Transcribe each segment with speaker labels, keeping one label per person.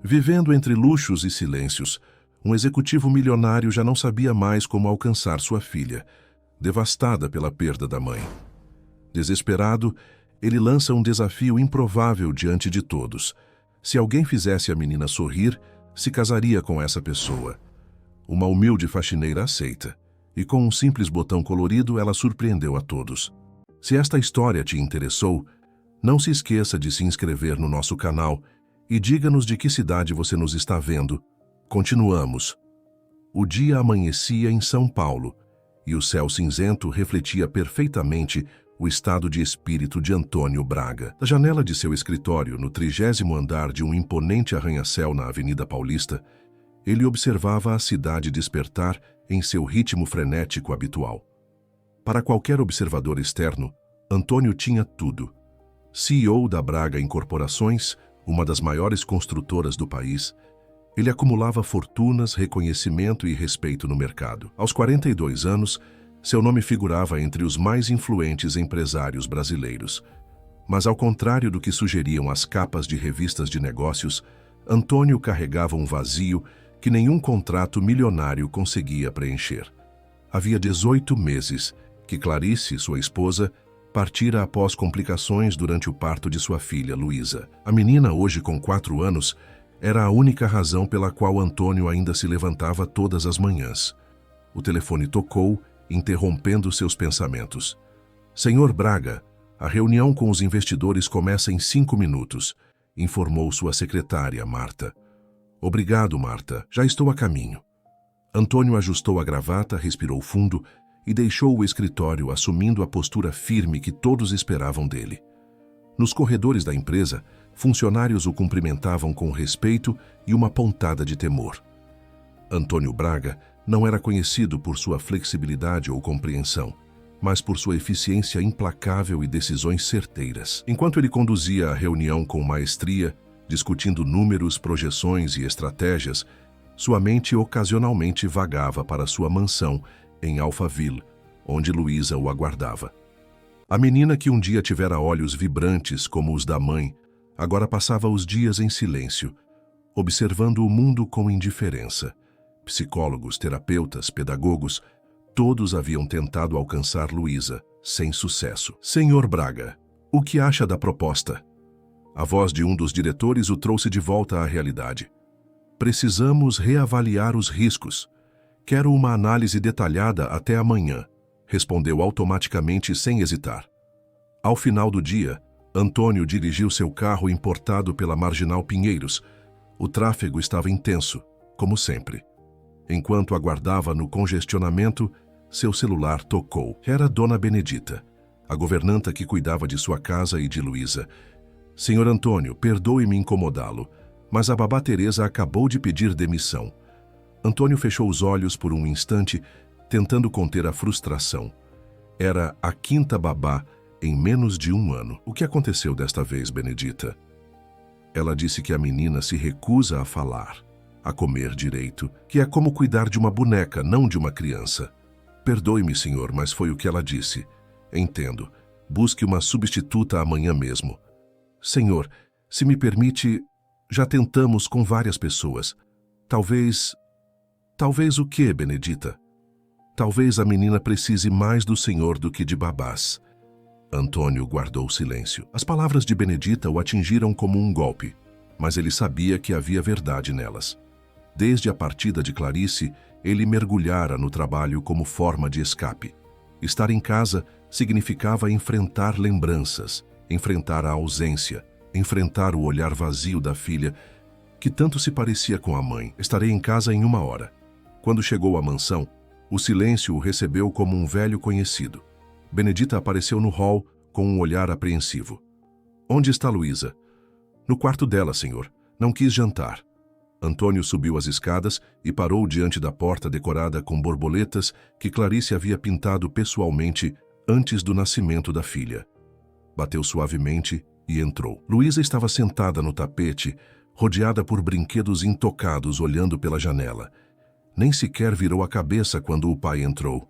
Speaker 1: Vivendo entre luxos e silêncios, um executivo milionário já não sabia mais como alcançar sua filha, devastada pela perda da mãe. Desesperado, ele lança um desafio improvável diante de todos. Se alguém fizesse a menina sorrir, se casaria com essa pessoa. Uma humilde faxineira aceita, e com um simples botão colorido ela surpreendeu a todos. Se esta história te interessou, não se esqueça de se inscrever no nosso canal e diga-nos de que cidade você nos está vendo. Continuamos. O dia amanhecia em São Paulo, e o céu cinzento refletia perfeitamente o estado de espírito de Antônio Braga. Da janela de seu escritório, no 30º andar de um imponente arranha-céu na Avenida Paulista, ele observava a cidade despertar em seu ritmo frenético habitual. Para qualquer observador externo, Antônio tinha tudo. CEO da Braga Incorporações, uma das maiores construtoras do país, ele acumulava fortunas, reconhecimento e respeito no mercado. Aos 42 anos, seu nome figurava entre os mais influentes empresários brasileiros. Mas, ao contrário do que sugeriam as capas de revistas de negócios, Antônio carregava um vazio que nenhum contrato milionário conseguia preencher. Havia 18 meses que Clarice, sua esposa, partira após complicações durante o parto de sua filha, Luísa. A menina, hoje com 4 anos, era a única razão pela qual Antônio ainda se levantava todas as manhãs. O telefone tocou, interrompendo seus pensamentos. Senhor Braga, a reunião com os investidores começa em 5 minutos, informou sua secretária, Marta. Obrigado, Marta. Já estou a caminho. Antônio ajustou a gravata, respirou fundo e deixou o escritório assumindo a postura firme que todos esperavam dele. Nos corredores da empresa, funcionários o cumprimentavam com respeito e uma pontada de temor. Antônio Braga não era conhecido por sua flexibilidade ou compreensão, mas por sua eficiência implacável e decisões certeiras. Enquanto ele conduzia a reunião com maestria, discutindo números, projeções e estratégias, sua mente ocasionalmente vagava para sua mansão em Alphaville, onde Luísa o aguardava. A menina que um dia tivera olhos vibrantes como os da mãe, agora passava os dias em silêncio, observando o mundo com indiferença. Psicólogos, terapeutas, pedagogos, todos haviam tentado alcançar Luísa, sem sucesso. Senhor Braga, o que acha da proposta? A voz de um dos diretores o trouxe de volta à realidade. Precisamos reavaliar os riscos. Quero uma análise detalhada até amanhã, respondeu automaticamente sem hesitar. Ao final do dia, Antônio dirigiu seu carro importado pela Marginal Pinheiros. O tráfego estava intenso, como sempre. Enquanto aguardava no congestionamento, seu celular tocou. Era Dona Benedita, a governanta que cuidava de sua casa e de Luísa. Senhor Antônio, perdoe-me incomodá-lo, mas a babá Teresa acabou de pedir demissão. Antônio fechou os olhos por um instante, tentando conter a frustração. Era a 5ª babá em menos de 1 ano. O que aconteceu desta vez, Benedita? Ela disse que a menina se recusa a falar, a comer direito, que é como cuidar de uma boneca, não de uma criança. Perdoe-me, senhor, mas foi o que ela disse. Entendo. Busque uma substituta amanhã mesmo. Senhor, se me permite, já tentamos com várias pessoas. Talvez o quê, Benedita? Talvez a menina precise mais do senhor do que de babás. Antônio guardou silêncio. As palavras de Benedita o atingiram como um golpe, mas ele sabia que havia verdade nelas. Desde a partida de Clarice, ele mergulhara no trabalho como forma de escape. Estar em casa significava enfrentar lembranças, enfrentar a ausência, enfrentar o olhar vazio da filha, que tanto se parecia com a mãe. Estarei em casa em 1 hora. Quando chegou à mansão, o silêncio o recebeu como um velho conhecido. Benedita apareceu no hall com um olhar apreensivo. Onde está Luísa? No quarto dela, senhor. Não quis jantar. Antônio subiu as escadas e parou diante da porta decorada com borboletas que Clarice havia pintado pessoalmente antes do nascimento da filha. Bateu suavemente e entrou. Luísa estava sentada no tapete, rodeada por brinquedos intocados, olhando pela janela. Nem sequer virou a cabeça quando o pai entrou.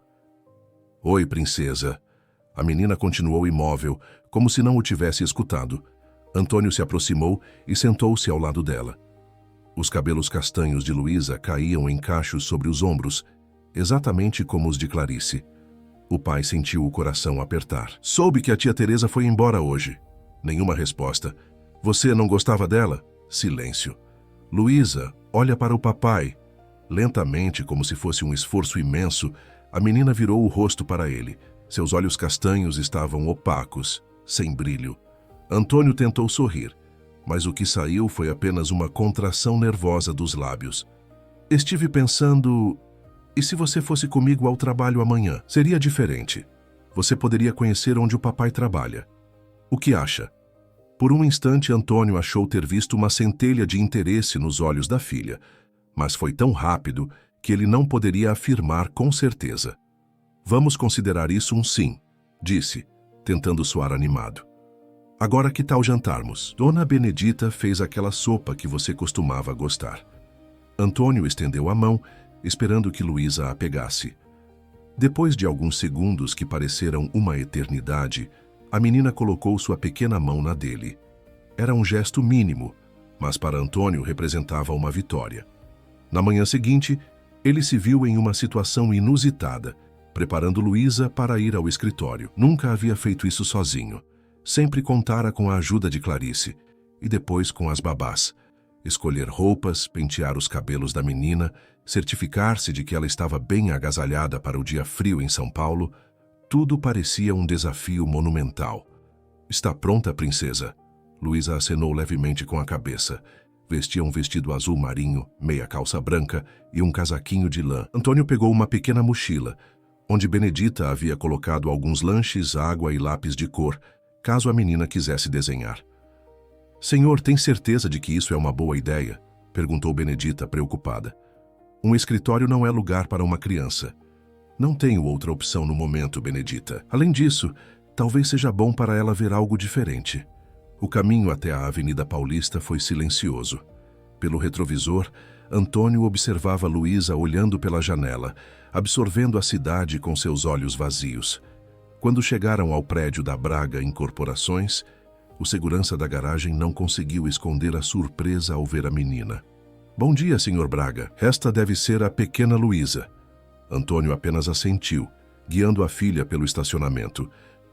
Speaker 1: Oi, princesa. A menina continuou imóvel, como se não o tivesse escutado. Antônio se aproximou e sentou-se ao lado dela. Os cabelos castanhos de Luísa caíam em cachos sobre os ombros, exatamente como os de Clarice. O pai sentiu o coração apertar. Soube que a tia Teresa foi embora hoje. Nenhuma resposta. Você não gostava dela? Silêncio. Luísa, olha para o papai. Lentamente, como se fosse um esforço imenso, a menina virou o rosto para ele. Seus olhos castanhos estavam opacos, sem brilho. Antônio tentou sorrir, mas o que saiu foi apenas uma contração nervosa dos lábios. Estive pensando... E se você fosse comigo ao trabalho amanhã? Seria diferente. Você poderia conhecer onde o papai trabalha. O que acha? Por um instante, Antônio achou ter visto uma centelha de interesse nos olhos da filha, mas foi tão rápido que ele não poderia afirmar com certeza. Vamos considerar isso um sim, disse, tentando soar animado. Agora que tal jantarmos? Dona Benedita fez aquela sopa que você costumava gostar. Antônio estendeu a mão, esperando que Luísa a pegasse. Depois de alguns segundos que pareceram uma eternidade, a menina colocou sua pequena mão na dele. Era um gesto mínimo, mas para Antônio representava uma vitória. Na manhã seguinte, ele se viu em uma situação inusitada, preparando Luísa para ir ao escritório. Nunca havia feito isso sozinho. Sempre contara com a ajuda de Clarice, e depois com as babás. Escolher roupas, pentear os cabelos da menina, certificar-se de que ela estava bem agasalhada para o dia frio em São Paulo, tudo parecia um desafio monumental. Está pronta, princesa? Luísa acenou levemente com a cabeça. Vestia um vestido azul marinho, meia calça branca e um casaquinho de lã. Antônio pegou uma pequena mochila, onde Benedita havia colocado alguns lanches, água e lápis de cor, caso a menina quisesse desenhar. Senhor, tem certeza de que isso é uma boa ideia? Perguntou Benedita, preocupada. Um escritório não é lugar para uma criança. Não tenho outra opção no momento, Benedita. Além disso, talvez seja bom para ela ver algo diferente. O caminho até a Avenida Paulista foi silencioso. Pelo retrovisor, Antônio observava Luísa olhando pela janela, absorvendo a cidade com seus olhos vazios. Quando chegaram ao prédio da Braga Incorporações, o segurança da garagem não conseguiu esconder a surpresa ao ver a menina. Bom dia, Sr. Braga. Esta deve ser a pequena Luísa. Antônio apenas assentiu, guiando a filha pelo estacionamento.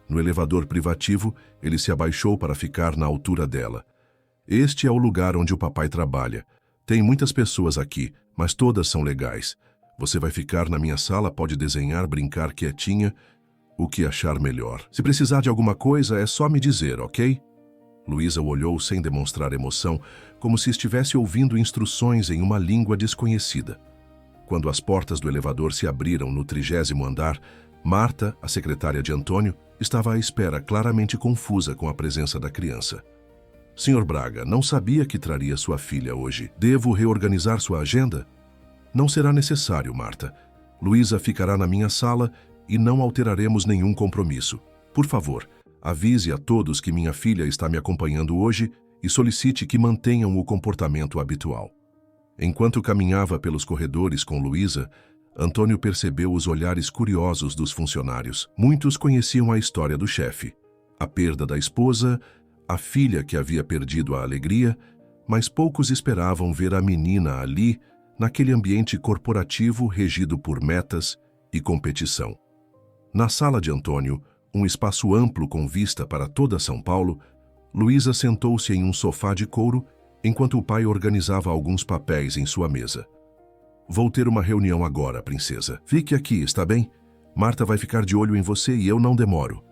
Speaker 1: No elevador privativo, ele se abaixou para ficar na altura dela. Este é o lugar onde o papai trabalha. Tem muitas pessoas aqui, mas todas são legais. Você vai ficar na minha sala, pode desenhar, brincar quietinha, o que achar melhor. Se precisar de alguma coisa, é só me dizer, ok? Luísa o olhou sem demonstrar emoção, como se estivesse ouvindo instruções em uma língua desconhecida. Quando as portas do elevador se abriram no 30º andar, Marta, a secretária de Antônio, estava à espera, claramente confusa com a presença da criança. Sr. Braga, não sabia que traria sua filha hoje. Devo reorganizar sua agenda? Não será necessário, Marta. Luísa ficará na minha sala e não alteraremos nenhum compromisso. Por favor, avise a todos que minha filha está me acompanhando hoje e solicite que mantenham o comportamento habitual. Enquanto caminhava pelos corredores com Luísa, Antônio percebeu os olhares curiosos dos funcionários. Muitos conheciam a história do chefe, a perda da esposa, a filha que havia perdido a alegria, mas poucos esperavam ver a menina ali, naquele ambiente corporativo regido por metas e competição. Na sala de Antônio, um espaço amplo com vista para toda São Paulo, Luísa sentou-se em um sofá de couro enquanto o pai organizava alguns papéis em sua mesa. Vou ter uma reunião agora, princesa. Fique aqui, está bem? Marta vai ficar de olho em você e eu não demoro.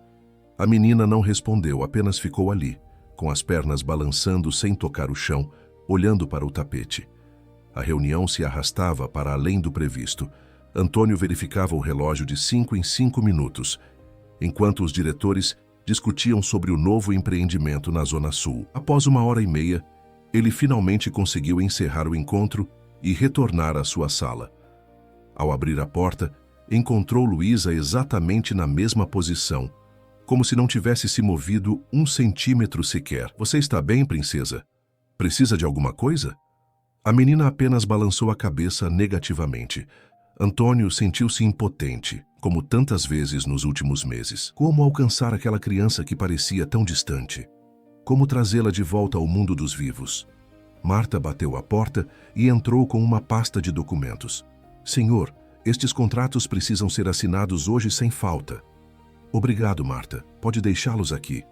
Speaker 1: A menina não respondeu, apenas ficou ali, com as pernas balançando sem tocar o chão, olhando para o tapete. A reunião se arrastava para além do previsto. Antônio verificava o relógio de 5 em 5 minutos, enquanto os diretores discutiam sobre o novo empreendimento na Zona Sul. Após 1h30, ele finalmente conseguiu encerrar o encontro e retornar à sua sala. Ao abrir a porta, encontrou Luísa exatamente na mesma posição, como se não tivesse se movido 1 centímetro sequer. Você está bem, princesa? Precisa de alguma coisa? A menina apenas balançou a cabeça negativamente. Antônio sentiu-se impotente, como tantas vezes nos últimos meses. Como alcançar aquela criança que parecia tão distante? Como trazê-la de volta ao mundo dos vivos? Marta bateu à porta e entrou com uma pasta de documentos. Senhor, estes contratos precisam ser assinados hoje sem falta. Obrigado, Marta. Pode deixá-los aqui.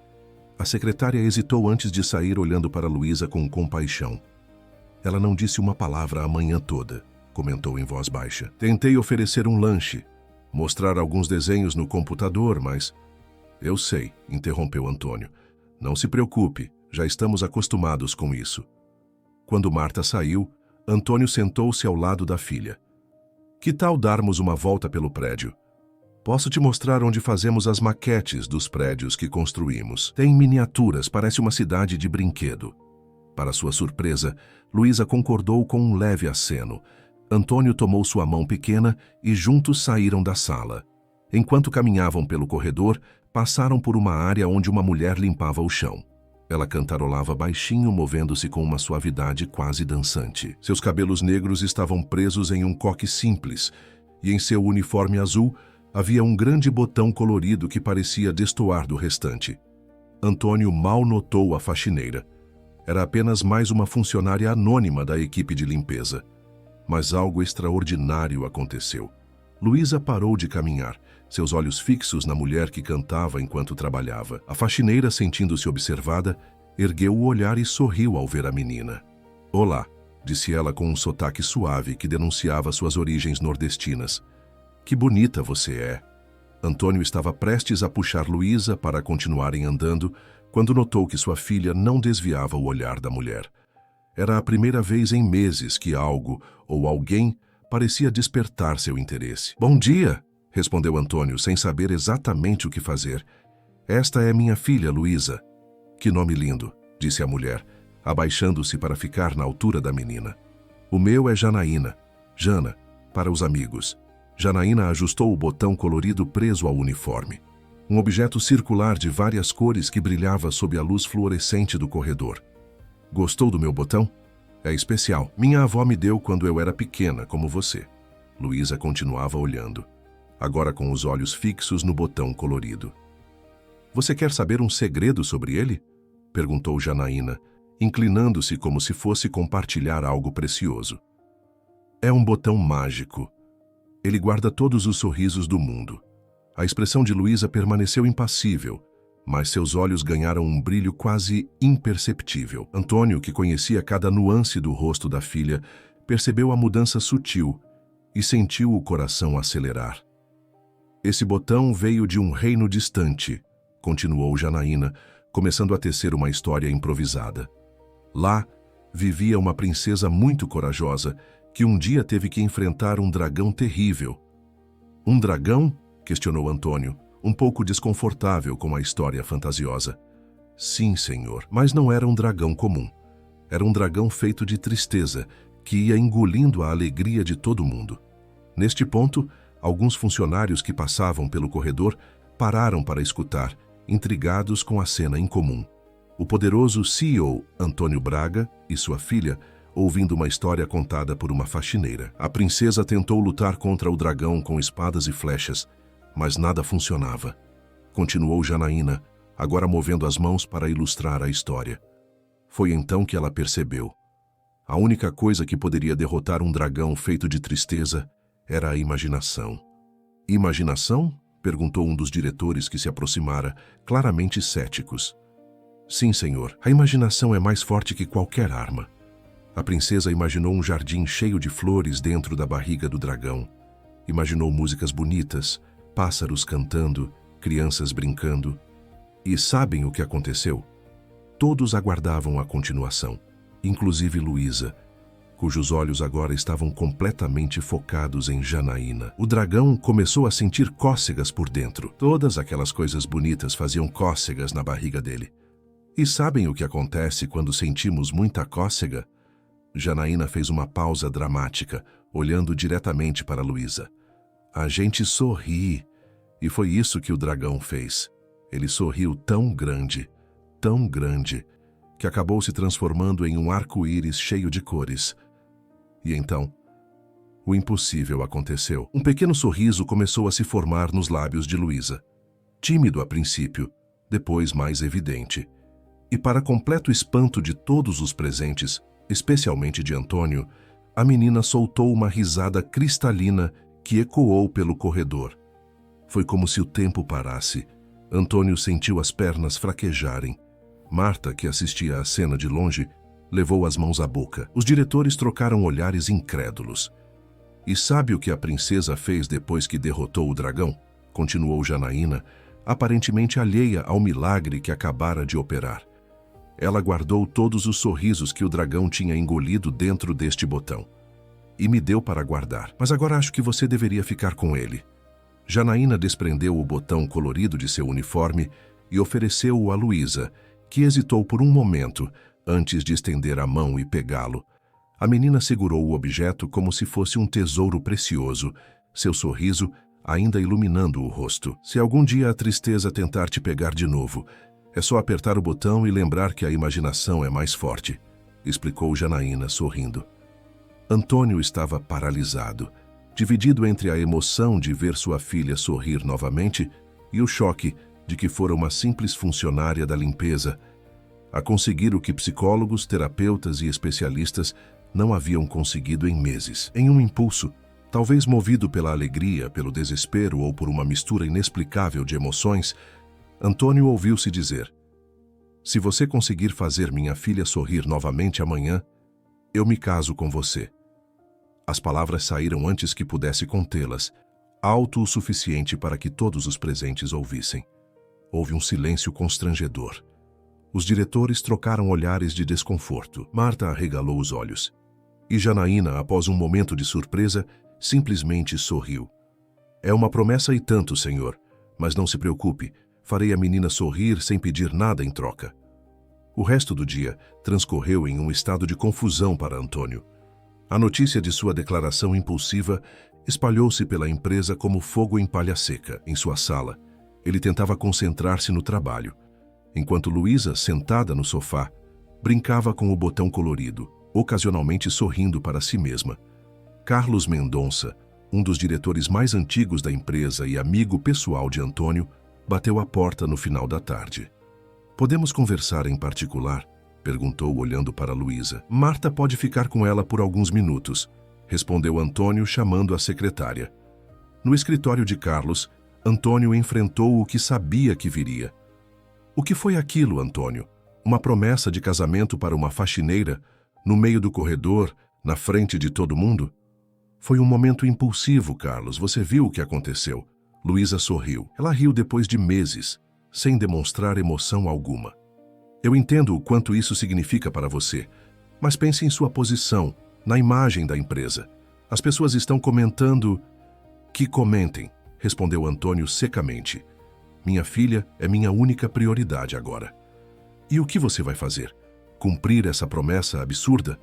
Speaker 1: A secretária hesitou antes de sair, olhando para Luísa com compaixão. Ela não disse uma palavra a manhã toda, comentou em voz baixa. Tentei oferecer um lanche, mostrar alguns desenhos no computador, mas... Eu sei, interrompeu Antônio. Não se preocupe, já estamos acostumados com isso. Quando Marta saiu, Antônio sentou-se ao lado da filha. Que tal darmos uma volta pelo prédio? Posso te mostrar onde fazemos as maquetes dos prédios que construímos. Tem miniaturas, parece uma cidade de brinquedo. Para sua surpresa, Luísa concordou com um leve aceno. Antônio tomou sua mão pequena e juntos saíram da sala. Enquanto caminhavam pelo corredor, passaram por uma área onde uma mulher limpava o chão. Ela cantarolava baixinho, movendo-se com uma suavidade quase dançante. Seus cabelos negros estavam presos em um coque simples, e em seu uniforme azul havia um grande botão colorido que parecia destoar do restante. Antônio mal notou a faxineira. Era apenas mais uma funcionária anônima da equipe de limpeza. Mas algo extraordinário aconteceu. Luísa parou de caminhar, seus olhos fixos na mulher que cantava enquanto trabalhava. A faxineira, sentindo-se observada, ergueu o olhar e sorriu ao ver a menina. Olá, disse ela com um sotaque suave que denunciava suas origens nordestinas. Que bonita você é. Antônio estava prestes a puxar Luísa para continuarem andando, quando notou que sua filha não desviava o olhar da mulher. Era a primeira vez em meses que algo ou alguém parecia despertar seu interesse. Bom dia, respondeu Antônio, sem saber exatamente o que fazer. Esta é minha filha, Luísa. Que nome lindo, disse a mulher, abaixando-se para ficar na altura da menina. O meu é Janaína. Jana, para os amigos. Janaína ajustou o botão colorido preso ao uniforme. Um objeto circular de várias cores que brilhava sob a luz fluorescente do corredor. Gostou do meu botão? É especial. Minha avó me deu quando eu era pequena, como você. Luísa continuava olhando, agora com os olhos fixos no botão colorido. Você quer saber um segredo sobre ele? Perguntou Janaína, inclinando-se como se fosse compartilhar algo precioso. É um botão mágico. Ele guarda todos os sorrisos do mundo. A expressão de Luísa permaneceu impassível, mas seus olhos ganharam um brilho quase imperceptível. Antônio, que conhecia cada nuance do rosto da filha, percebeu a mudança sutil e sentiu o coração acelerar. Esse botão veio de um reino distante, continuou Janaína, começando a tecer uma história improvisada. Lá vivia uma princesa muito corajosa que um dia teve que enfrentar um dragão terrível. Um dragão? Questionou Antônio, um pouco desconfortável com a história fantasiosa. Sim, senhor, mas não era um dragão comum. Era um dragão feito de tristeza, que ia engolindo a alegria de todo mundo. Neste ponto, alguns funcionários que passavam pelo corredor pararam para escutar, intrigados com a cena incomum. O poderoso CEO, Antônio Braga, e sua filha, ouvindo uma história contada por uma faxineira. A princesa tentou lutar contra o dragão com espadas e flechas, mas nada funcionava. Continuou Janaína, agora movendo as mãos para ilustrar a história. Foi então que ela percebeu. A única coisa que poderia derrotar um dragão feito de tristeza era a imaginação. Imaginação? Perguntou um dos diretores que se aproximara, claramente céticos. Sim, senhor, a imaginação é mais forte que qualquer arma. A princesa imaginou um jardim cheio de flores dentro da barriga do dragão. Imaginou músicas bonitas, pássaros cantando, crianças brincando. E sabem o que aconteceu? Todos aguardavam a continuação, inclusive Luísa, cujos olhos agora estavam completamente focados em Janaína. O dragão começou a sentir cócegas por dentro. Todas aquelas coisas bonitas faziam cócegas na barriga dele. E sabem o que acontece quando sentimos muita cócega? Janaína fez uma pausa dramática, olhando diretamente para Luísa. A gente sorri, e foi isso que o dragão fez. Ele sorriu tão grande, que acabou se transformando em um arco-íris cheio de cores. E então, o impossível aconteceu. Um pequeno sorriso começou a se formar nos lábios de Luísa. Tímido a princípio, depois mais evidente. E para completo espanto de todos os presentes, especialmente de Antônio, a menina soltou uma risada cristalina que ecoou pelo corredor. Foi como se o tempo parasse. Antônio sentiu as pernas fraquejarem. Marta, que assistia à cena de longe, levou as mãos à boca. Os diretores trocaram olhares incrédulos. E sabe o que a princesa fez depois que derrotou o dragão? Continuou Janaína, aparentemente alheia ao milagre que acabara de operar. Ela guardou todos os sorrisos que o dragão tinha engolido dentro deste botão. E me deu para guardar. Mas agora acho que você deveria ficar com ele. Janaína desprendeu o botão colorido de seu uniforme e ofereceu-o a Luísa, que hesitou por um momento antes de estender a mão e pegá-lo. A menina segurou o objeto como se fosse um tesouro precioso, seu sorriso ainda iluminando o rosto. Se algum dia a tristeza tentar te pegar de novo, é só apertar o botão e lembrar que a imaginação é mais forte, explicou Janaína, sorrindo. Antônio estava paralisado, dividido entre a emoção de ver sua filha sorrir novamente e o choque de que fora uma simples funcionária da limpeza, a conseguir o que psicólogos, terapeutas e especialistas não haviam conseguido em meses. Em um impulso, talvez movido pela alegria, pelo desespero ou por uma mistura inexplicável de emoções, Antônio ouviu-se dizer: "Se você conseguir fazer minha filha sorrir novamente amanhã, eu me caso com você." As palavras saíram antes que pudesse contê-las, alto o suficiente para que todos os presentes ouvissem. Houve um silêncio constrangedor. Os diretores trocaram olhares de desconforto. Marta arregalou os olhos. E Janaína, após um momento de surpresa, simplesmente sorriu. "É uma promessa e tanto, senhor, mas não se preocupe, farei a menina sorrir sem pedir nada em troca." O resto do dia transcorreu em um estado de confusão para Antônio. A notícia de sua declaração impulsiva espalhou-se pela empresa como fogo em palha seca. Em sua sala, ele tentava concentrar-se no trabalho, enquanto Luísa, sentada no sofá, brincava com o botão colorido, ocasionalmente sorrindo para si mesma. Carlos Mendonça, um dos diretores mais antigos da empresa e amigo pessoal de Antônio, bateu à porta no final da tarde. "Podemos conversar em particular?" perguntou, olhando para Luísa. "Marta pode ficar com ela por alguns minutos", respondeu Antônio, chamando a secretária. No escritório de Carlos, Antônio enfrentou o que sabia que viria. O que foi aquilo, Antônio? Uma promessa de casamento para uma faxineira, no meio do corredor, na frente de todo mundo? "Foi um momento impulsivo, Carlos. Você viu o que aconteceu." Luísa sorriu. Ela riu depois de meses, sem demonstrar emoção alguma. "Eu entendo o quanto isso significa para você, mas pense em sua posição, na imagem da empresa. As pessoas estão comentando..." "Que comentem", respondeu Antônio secamente. "Minha filha é minha única prioridade agora." "E o que você vai fazer? Cumprir essa promessa absurda?"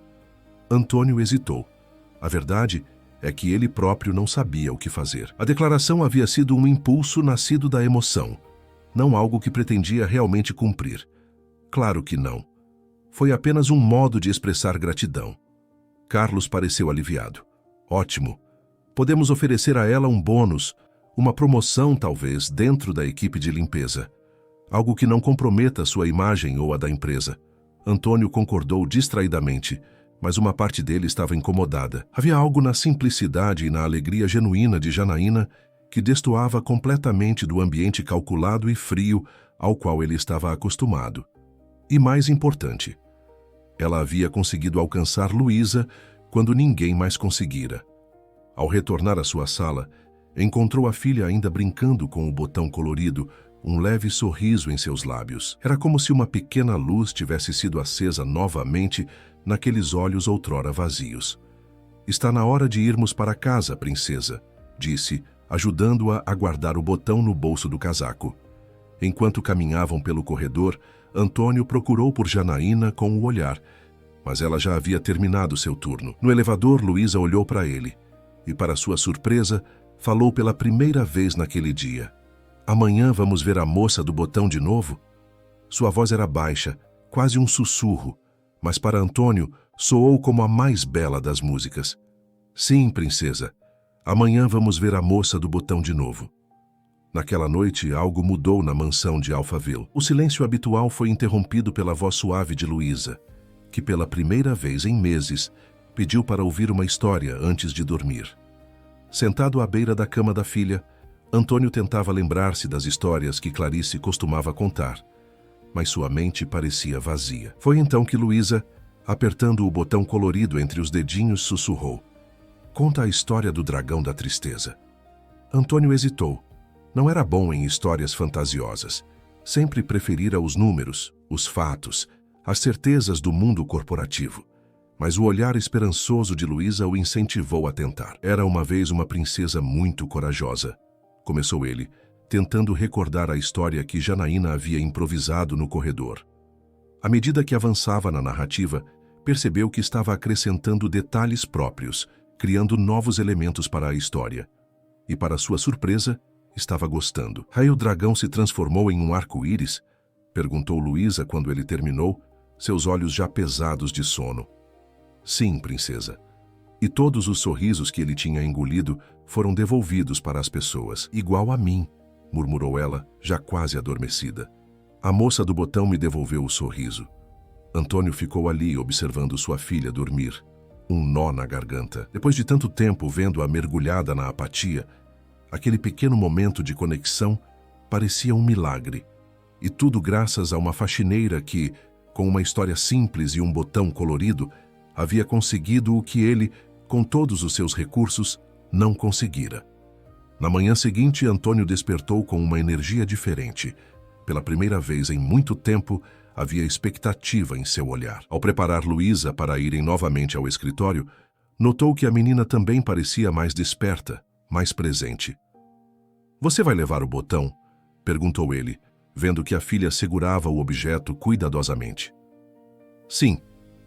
Speaker 1: Antônio hesitou. A verdade é que ele próprio não sabia o que fazer. A declaração havia sido um impulso nascido da emoção, não algo que pretendia realmente cumprir. Claro que não. Foi apenas um modo de expressar gratidão. Carlos pareceu aliviado. "Ótimo. Podemos oferecer a ela um bônus, uma promoção talvez, dentro da equipe de limpeza. Algo que não comprometa sua imagem ou a da empresa." Antônio concordou distraidamente, mas uma parte dele estava incomodada. Havia algo na simplicidade e na alegria genuína de Janaína que destoava completamente do ambiente calculado e frio ao qual ele estava acostumado. E mais importante, ela havia conseguido alcançar Luísa quando ninguém mais conseguira. Ao retornar à sua sala, encontrou a filha ainda brincando com o botão colorido, um leve sorriso em seus lábios. Era como se uma pequena luz tivesse sido acesa novamente naqueles olhos outrora vazios. "Está na hora de irmos para casa, princesa", disse, ajudando-a a guardar o botão no bolso do casaco. Enquanto caminhavam pelo corredor, Antônio procurou por Janaína com o olhar, mas ela já havia terminado seu turno. No elevador, Luísa olhou para ele e, para sua surpresa, falou pela primeira vez naquele dia. "Amanhã vamos ver a moça do botão de novo?" Sua voz era baixa, quase um sussurro, mas para Antônio soou como a mais bela das músicas. "Sim, princesa. Amanhã vamos ver a moça do botão de novo." Naquela noite, algo mudou na mansão de Alphaville. O silêncio habitual foi interrompido pela voz suave de Luísa, que pela primeira vez em meses pediu para ouvir uma história antes de dormir. Sentado à beira da cama da filha, Antônio tentava lembrar-se das histórias que Clarice costumava contar, mas sua mente parecia vazia. Foi então que Luísa, apertando o botão colorido entre os dedinhos, sussurrou: "Conta a história do dragão da tristeza." Antônio hesitou. Não era bom em histórias fantasiosas. Sempre preferira os números, os fatos, as certezas do mundo corporativo. Mas o olhar esperançoso de Luísa o incentivou a tentar. "Era uma vez uma princesa muito corajosa", começou ele, tentando recordar a história que Janaína havia improvisado no corredor. À medida que avançava na narrativa, percebeu que estava acrescentando detalhes próprios, criando novos elementos para a história. E, para sua surpresa, estava gostando. "Aí o dragão se transformou em um arco-íris?" perguntou Luísa quando ele terminou, seus olhos já pesados de sono. "Sim, princesa. E todos os sorrisos que ele tinha engolido foram devolvidos para as pessoas. Igual a mim", murmurou ela, já quase adormecida. "A moça do botão me devolveu o sorriso." Antônio ficou ali observando sua filha dormir, um nó na garganta. Depois de tanto tempo vendo-a mergulhada na apatia, aquele pequeno momento de conexão parecia um milagre. E tudo graças a uma faxineira que, com uma história simples e um botão colorido, havia conseguido o que ele, com todos os seus recursos, não conseguira. Na manhã seguinte, Antônio despertou com uma energia diferente. Pela primeira vez em muito tempo, havia expectativa em seu olhar. Ao preparar Luísa para irem novamente ao escritório, notou que a menina também parecia mais desperta, mais presente. "Você vai levar o botão?" perguntou ele, vendo que a filha segurava o objeto cuidadosamente. "Sim,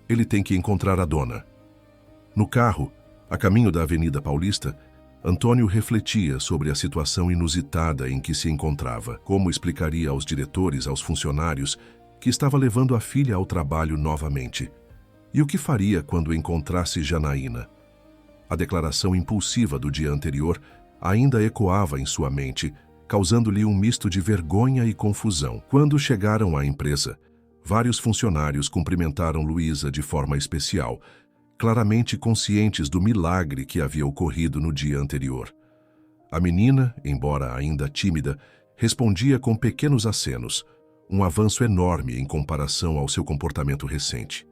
Speaker 1: ele tem que encontrar a dona." No carro, a caminho da Avenida Paulista, Antônio refletia sobre a situação inusitada em que se encontrava. Como explicaria aos diretores, aos funcionários, que estava levando a filha ao trabalho novamente? E o que faria quando encontrasse Janaína? A declaração impulsiva do dia anterior ainda ecoava em sua mente, causando-lhe um misto de vergonha e confusão. Quando chegaram à empresa, vários funcionários cumprimentaram Luísa de forma especial, claramente conscientes do milagre que havia ocorrido no dia anterior. A menina, embora ainda tímida, respondia com pequenos acenos, um avanço enorme em comparação ao seu comportamento recente.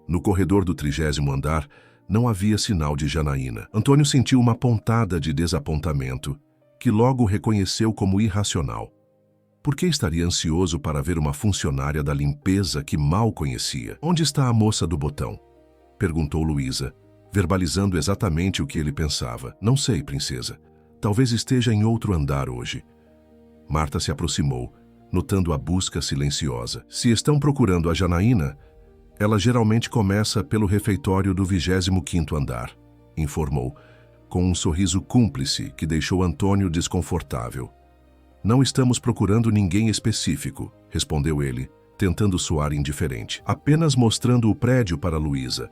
Speaker 1: No corredor do 30º andar, não havia sinal de Janaína. Antônio sentiu uma pontada de desapontamento, que logo reconheceu como irracional. Por que estaria ansioso para ver uma funcionária da limpeza que mal conhecia? "Onde está a moça do botão?" perguntou Luísa, verbalizando exatamente o que ele pensava. "Não sei, princesa. Talvez esteja em outro andar hoje." Marta se aproximou, notando a busca silenciosa. "Se estão procurando a Janaína, ela geralmente começa pelo refeitório do 25º andar", informou, com um sorriso cúmplice que deixou Antônio desconfortável. "Não estamos procurando ninguém específico", respondeu ele, tentando soar indiferente, apenas mostrando o prédio para Luísa.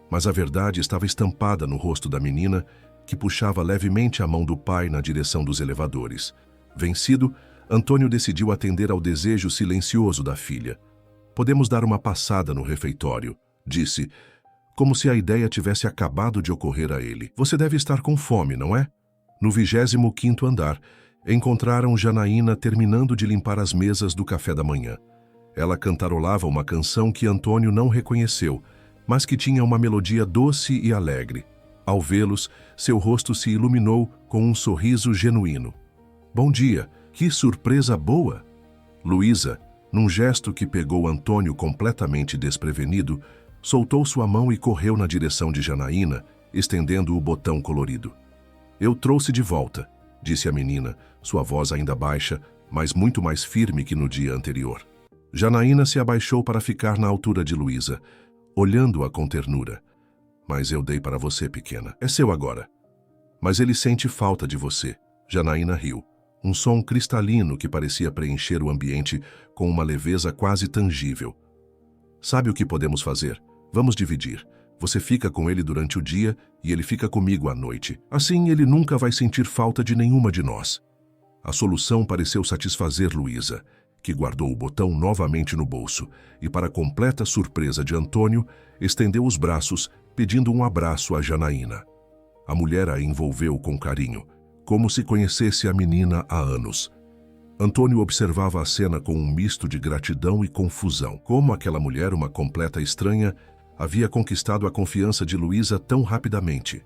Speaker 1: Mas a verdade estava estampada no rosto da menina, que puxava levemente a mão do pai na direção dos elevadores. Vencido, Antônio decidiu atender ao desejo silencioso da filha. "Podemos dar uma passada no refeitório", disse, como se a ideia tivesse acabado de ocorrer a ele. "Você deve estar com fome, não é?" No 25º andar, encontraram Janaína terminando de limpar as mesas do café da manhã. Ela cantarolava uma canção que Antônio não reconheceu, mas que tinha uma melodia doce e alegre. Ao vê-los, seu rosto se iluminou com um sorriso genuíno. "Bom dia, que surpresa boa!" Luísa, num gesto que pegou Antônio completamente desprevenido, soltou sua mão e correu na direção de Janaína, estendendo o botão colorido. "Eu trouxe de volta", disse a menina, sua voz ainda baixa, mas muito mais firme que no dia anterior. Janaína se abaixou para ficar na altura de Luísa, olhando-a com ternura. "Mas eu dei para você, pequena. É seu agora." "Mas ele sente falta de você." Janaína riu, um som cristalino que parecia preencher o ambiente com uma leveza quase tangível. "Sabe o que podemos fazer? Vamos dividir. Você fica com ele durante o dia e ele fica comigo à noite. Assim ele nunca vai sentir falta de nenhuma de nós." A solução pareceu satisfazer Luísa, que guardou o botão novamente no bolso e, para completa surpresa de Antônio, estendeu os braços, pedindo um abraço a Janaína. A mulher a envolveu com carinho, como se conhecesse a menina há anos. Antônio observava a cena com um misto de gratidão e confusão. Como aquela mulher, uma completa estranha, havia conquistado a confiança de Luísa tão rapidamente.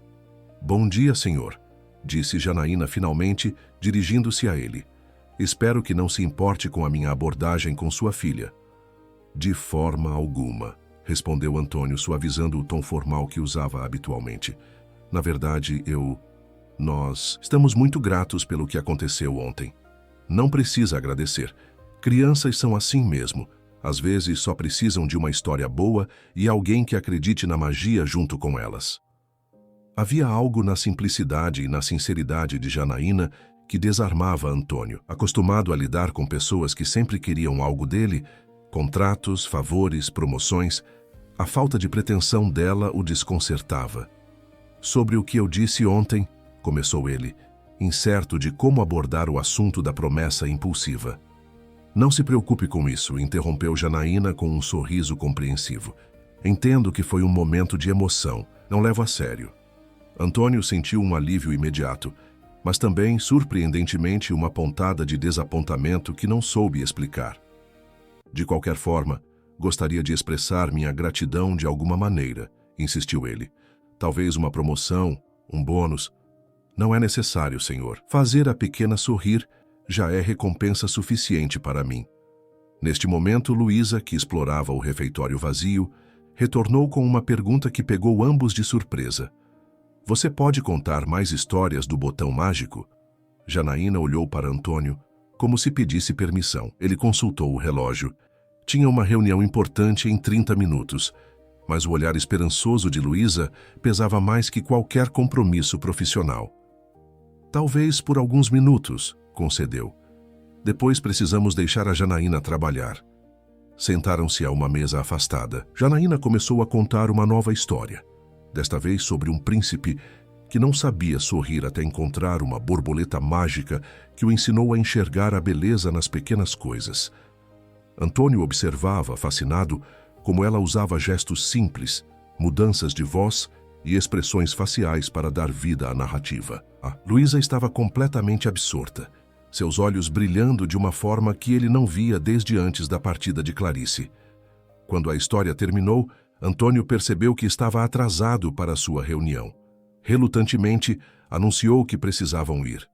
Speaker 1: "Bom dia, senhor", disse Janaína finalmente, dirigindo-se a ele. "Espero que não se importe com a minha abordagem com sua filha." "De forma alguma", respondeu Antônio, suavizando o tom formal que usava habitualmente. "Na verdade, nós estamos muito gratos pelo que aconteceu ontem." "Não precisa agradecer. Crianças são assim mesmo. Às vezes só precisam de uma história boa e alguém que acredite na magia junto com elas." Havia algo na simplicidade e na sinceridade de Janaína que desarmava Antônio. Acostumado a lidar com pessoas que sempre queriam algo dele, contratos, favores, promoções, a falta de pretensão dela o desconcertava. "Sobre o que eu disse ontem", começou ele, incerto de como abordar o assunto da promessa impulsiva. "Não se preocupe com isso", interrompeu Janaína com um sorriso compreensivo. "Entendo que foi um momento de emoção. Não levo a sério." Antônio sentiu um alívio imediato, mas também, surpreendentemente, uma pontada de desapontamento que não soube explicar. "De qualquer forma, gostaria de expressar minha gratidão de alguma maneira", insistiu ele. "Talvez uma promoção, um bônus." "Não é necessário, senhor. Fazer a pequena sorrir já é recompensa suficiente para mim." Neste momento, Luísa, que explorava o refeitório vazio, retornou com uma pergunta que pegou ambos de surpresa. "Você pode contar mais histórias do botão mágico?" Janaína olhou para Antônio, como se pedisse permissão. Ele consultou o relógio. Tinha uma reunião importante em 30 minutos, mas o olhar esperançoso de Luísa pesava mais que qualquer compromisso profissional. "Talvez por alguns minutos", concedeu. "Depois precisamos deixar a Janaína trabalhar." Sentaram-se a uma mesa afastada. Janaína começou a contar uma nova história. Desta vez sobre um príncipe que não sabia sorrir até encontrar uma borboleta mágica que o ensinou a enxergar a beleza nas pequenas coisas. Antônio observava, fascinado, como ela usava gestos simples, mudanças de voz e expressões faciais para dar vida à narrativa. Luísa estava completamente absorta, seus olhos brilhando de uma forma que ele não via desde antes da partida de Clarice. Quando a história terminou, Antônio percebeu que estava atrasado para a sua reunião. Relutantemente, anunciou que precisavam ir.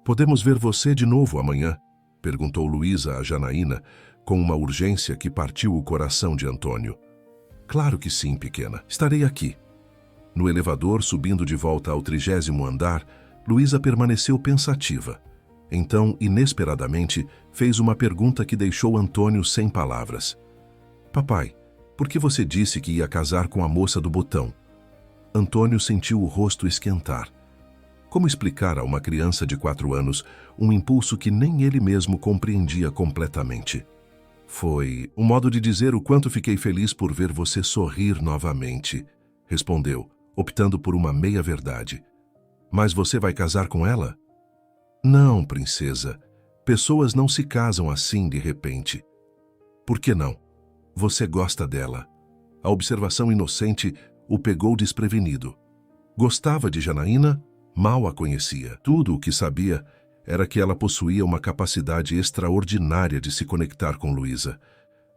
Speaker 1: "Podemos ver você de novo amanhã?" perguntou Luísa a Janaína, com uma urgência que partiu o coração de Antônio. "Claro que sim, pequena. Estarei aqui." No elevador, subindo de volta ao 30º andar, Luísa permaneceu pensativa. Então, inesperadamente, fez uma pergunta que deixou Antônio sem palavras. "Papai, por que você disse que ia casar com a moça do botão?" Antônio sentiu o rosto esquentar. Como explicar a uma criança de 4 anos um impulso que nem ele mesmo compreendia completamente? "Foi um modo de dizer o quanto fiquei feliz por ver você sorrir novamente", respondeu, optando por uma meia-verdade. "Mas você vai casar com ela?" "Não, princesa. Pessoas não se casam assim de repente." "Por que não? Você gosta dela." A observação inocente o pegou desprevenido. Gostava de Janaína? Mal a conhecia. Tudo o que sabia era que ela possuía uma capacidade extraordinária de se conectar com Luísa,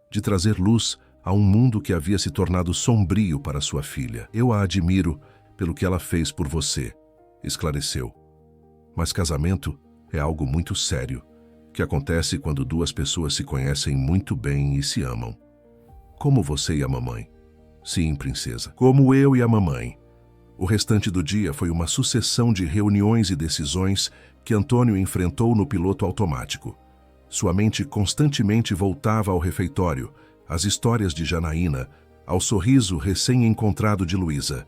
Speaker 1: de trazer luz a um mundo que havia se tornado sombrio para sua filha. "Eu a admiro pelo que ela fez por você", esclareceu. "Mas casamento é algo muito sério, que acontece quando duas pessoas se conhecem muito bem e se amam." "Como você e a mamãe?" "Sim, princesa, como eu e a mamãe." O restante do dia foi uma sucessão de reuniões e decisões que Antônio enfrentou no piloto automático. Sua mente constantemente voltava ao refeitório, às histórias de Janaína, ao sorriso recém-encontrado de Luísa.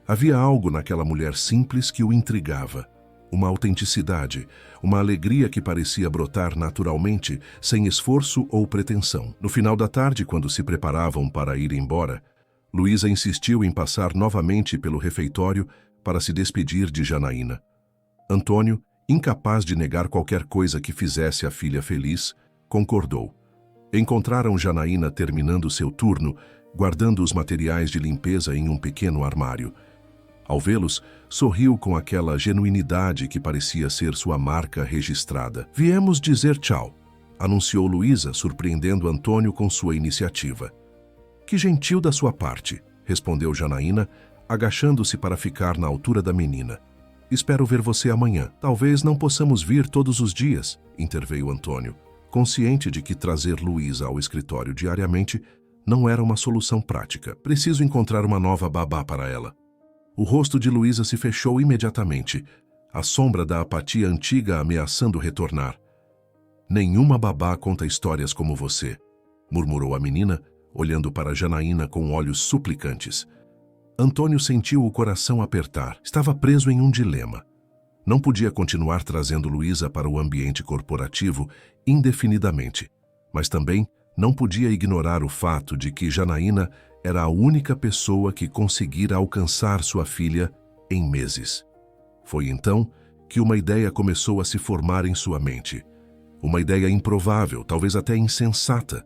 Speaker 1: Havia algo naquela mulher simples que o intrigava. Uma autenticidade, uma alegria que parecia brotar naturalmente, sem esforço ou pretensão. No final da tarde, quando se preparavam para ir embora, Luísa insistiu em passar novamente pelo refeitório para se despedir de Janaína. Antônio, incapaz de negar qualquer coisa que fizesse a filha feliz, Concordou. Encontraram Janaína terminando seu turno, guardando os materiais de limpeza em um pequeno armário. Ao vê-los, sorriu com aquela genuinidade que parecia ser sua marca registrada. Viemos dizer tchau, anunciou Luísa, surpreendendo Antônio com sua iniciativa. Que gentil da sua parte, respondeu Janaína, agachando-se para ficar na altura da menina. Espero ver você amanhã. Talvez não possamos vir todos os dias, interveio Antônio, consciente de que trazer Luísa ao escritório diariamente não era uma solução prática. Preciso encontrar uma nova babá para ela. O rosto de Luísa se fechou imediatamente, a sombra da apatia antiga ameaçando retornar. Nenhuma babá conta histórias como você, murmurou a menina, olhando para Janaína com olhos suplicantes. Antônio sentiu o coração apertar. Estava preso em um dilema. Não podia continuar trazendo Luísa para o ambiente corporativo indefinidamente, mas também não podia ignorar o fato de que Janaína era a única pessoa que conseguira alcançar sua filha em meses. Foi então que uma ideia começou a se formar em sua mente. Uma ideia improvável, talvez até insensata,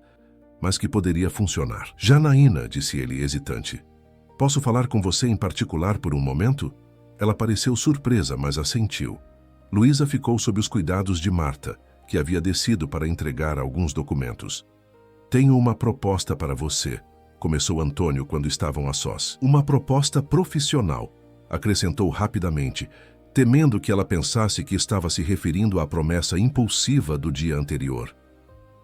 Speaker 1: mas que poderia funcionar. Janaína, disse ele hesitante, posso falar com você em particular por um momento? Ela pareceu surpresa, mas assentiu. Luísa ficou sob os cuidados de Marta, que havia descido para entregar alguns documentos. Tenho uma proposta para você, começou Antônio quando estavam a sós. Uma proposta profissional, acrescentou rapidamente, temendo que ela pensasse que estava se referindo à promessa impulsiva do dia anterior.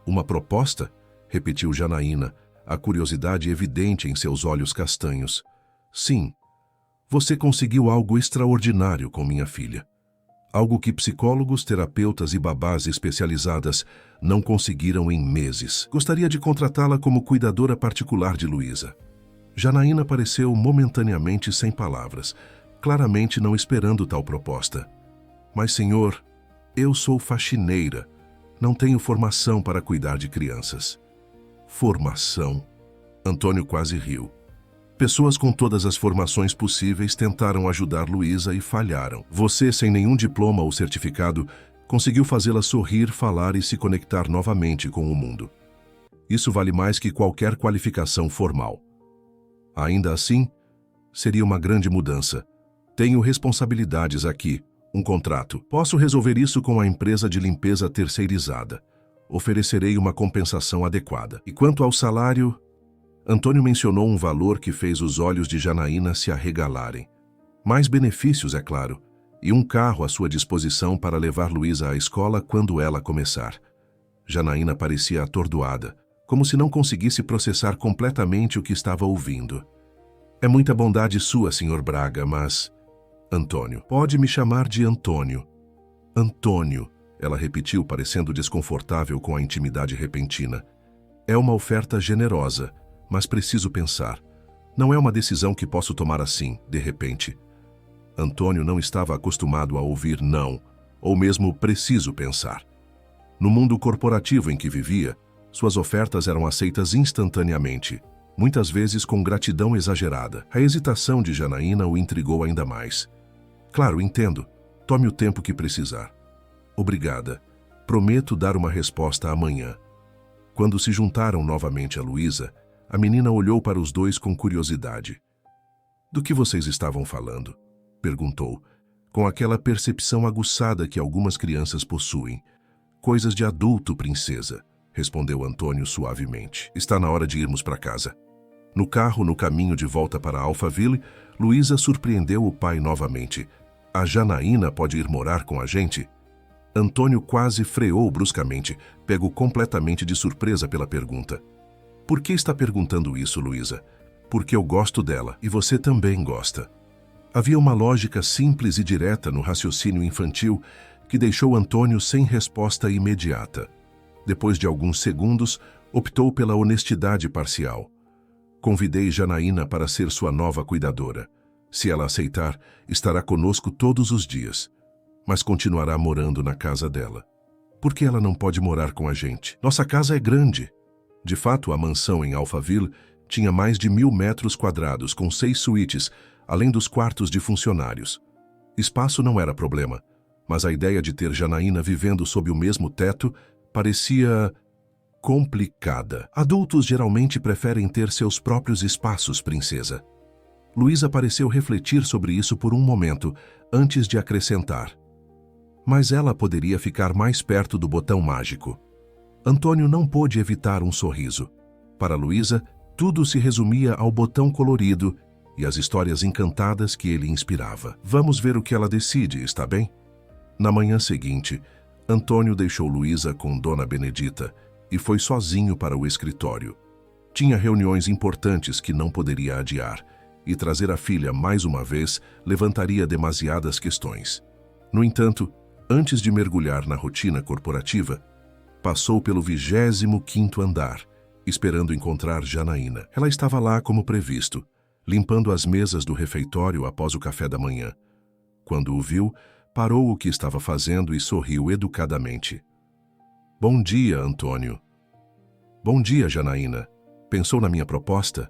Speaker 1: Uma proposta? Repetiu Janaína, a curiosidade evidente em seus olhos castanhos. Sim, você conseguiu algo extraordinário com minha filha. Algo que psicólogos, terapeutas e babás especializadas não conseguiram em meses. Gostaria de contratá-la como cuidadora particular de Luísa. Janaína pareceu momentaneamente sem palavras, claramente não esperando tal proposta. Mas, senhor, eu sou faxineira. Não tenho formação para cuidar de crianças. Formação? Antônio quase riu. Pessoas com todas as formações possíveis tentaram ajudar Luísa e falharam. Você, sem nenhum diploma ou certificado, conseguiu fazê-la sorrir, falar e se conectar novamente com o mundo. Isso vale mais que qualquer qualificação formal. Ainda assim, seria uma grande mudança. Tenho responsabilidades aqui, um contrato. Posso resolver isso com a empresa de limpeza terceirizada. Oferecerei uma compensação adequada. E quanto ao salário, Antônio mencionou um valor que fez os olhos de Janaína se arregalarem. Mais benefícios, é claro, e um carro à sua disposição para levar Luísa à escola quando ela começar. Janaína parecia atordoada, como se não conseguisse processar completamente o que estava ouvindo. É muita bondade sua, Sr. Braga, mas... Antônio. Pode me chamar de Antônio. Antônio, ela repetiu, parecendo desconfortável com a intimidade repentina. É uma oferta generosa, mas preciso pensar. Não é uma decisão que posso tomar assim, de repente. Antônio não estava acostumado a ouvir não, ou mesmo preciso pensar. No mundo corporativo em que vivia, suas ofertas eram aceitas instantaneamente, muitas vezes com gratidão exagerada. A hesitação de Janaína o intrigou ainda mais. Claro, entendo. Tome o tempo que precisar. Obrigada. Prometo dar uma resposta amanhã. Quando se juntaram novamente a Luísa, a menina olhou para os dois com curiosidade. Do que vocês estavam falando? Perguntou, com aquela percepção aguçada que algumas crianças possuem. Coisas de adulto, princesa, respondeu Antônio suavemente. Está na hora de irmos para casa. No carro, no caminho de volta para Alphaville, Luísa surpreendeu o pai novamente. A Janaína pode ir morar com a gente? Antônio quase freou bruscamente, pego completamente de surpresa pela pergunta. Por que está perguntando isso, Luísa? Porque eu gosto dela e você também gosta. Havia uma lógica simples e direta no raciocínio infantil que deixou Antônio sem resposta imediata. Depois de alguns segundos, optou pela honestidade parcial. Convidei Janaína para ser sua nova cuidadora. Se ela aceitar, estará conosco todos os dias, mas continuará morando na casa dela. Por que ela não pode morar com a gente? Nossa casa é grande. De fato, a mansão em Alphaville tinha mais de 1.000 metros quadrados, com 6 suítes, além dos quartos de funcionários. Espaço não era problema, mas a ideia de ter Janaína vivendo sob o mesmo teto parecia complicada. Adultos geralmente preferem ter seus próprios espaços, princesa. Luísa pareceu refletir sobre isso por um momento, antes de acrescentar. Mas ela poderia ficar mais perto do botão mágico. Antônio não pôde evitar um sorriso. Para Luísa, tudo se resumia ao botão colorido e às histórias encantadas que ele inspirava. Vamos ver o que ela decide, está bem? Na manhã seguinte, Antônio deixou Luísa com Dona Benedita e foi sozinho para o escritório. Tinha reuniões importantes que não poderia adiar, e trazer a filha mais uma vez levantaria demasiadas questões. No entanto, antes de mergulhar na rotina corporativa, passou pelo 25º andar, esperando encontrar Janaína. Ela estava lá como previsto, limpando as mesas do refeitório após o café da manhã. Quando o viu, parou o que estava fazendo e sorriu educadamente. Bom dia, Antônio. Bom dia, Janaína. Pensou na minha proposta?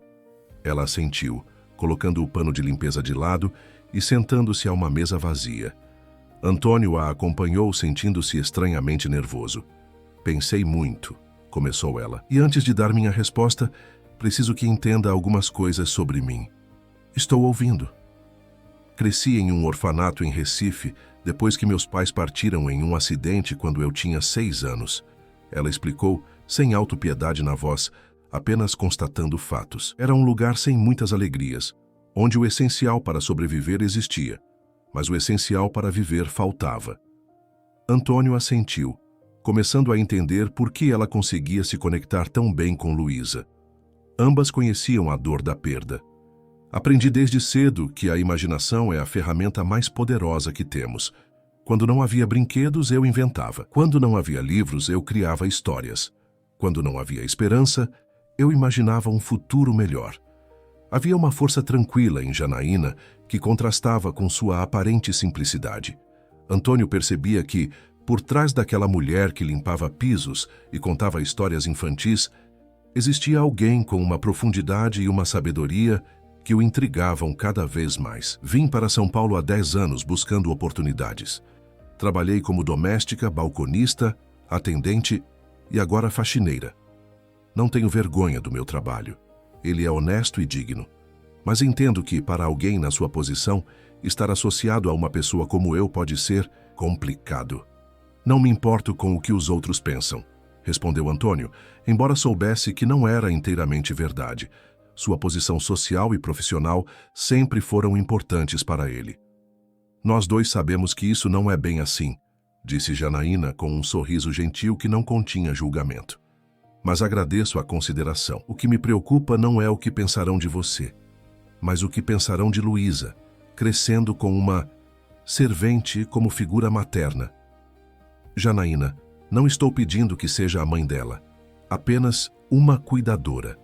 Speaker 1: Ela assentiu, colocando o pano de limpeza de lado e sentando-se a uma mesa vazia. Antônio a acompanhou, sentindo-se estranhamente nervoso. Pensei muito, começou ela. E antes de dar minha resposta, preciso que entenda algumas coisas sobre mim. Estou ouvindo. Cresci em um orfanato em Recife, depois que meus pais partiram em um acidente quando eu tinha 6 anos. Ela explicou, sem autopiedade na voz, apenas constatando fatos. Era um lugar sem muitas alegrias, onde o essencial para sobreviver existia, mas o essencial para viver faltava. Antônio assentiu, começando a entender por que ela conseguia se conectar tão bem com Luísa. Ambas conheciam a dor da perda. Aprendi desde cedo que a imaginação é a ferramenta mais poderosa que temos. Quando não havia brinquedos, eu inventava. Quando não havia livros, eu criava histórias. Quando não havia esperança, eu imaginava um futuro melhor. Havia uma força tranquila em Janaína que contrastava com sua aparente simplicidade. Antônio percebia que, por trás daquela mulher que limpava pisos e contava histórias infantis, existia alguém com uma profundidade e uma sabedoria que o intrigavam cada vez mais. Vim para São Paulo há 10 anos buscando oportunidades. Trabalhei como doméstica, balconista, atendente e agora faxineira. Não tenho vergonha do meu trabalho. Ele é honesto e digno. Mas entendo que, para alguém na sua posição, estar associado a uma pessoa como eu pode ser complicado. Não me importo com o que os outros pensam, respondeu Antônio, embora soubesse que não era inteiramente verdade. Sua posição social e profissional sempre foram importantes para ele. Nós dois sabemos que isso não é bem assim, disse Janaína com um sorriso gentil que não continha julgamento. Mas agradeço a consideração. O que me preocupa não é o que pensarão de você, mas o que pensarão de Luísa, crescendo com uma servente como figura materna. Janaína, não estou pedindo que seja a mãe dela, apenas uma cuidadora.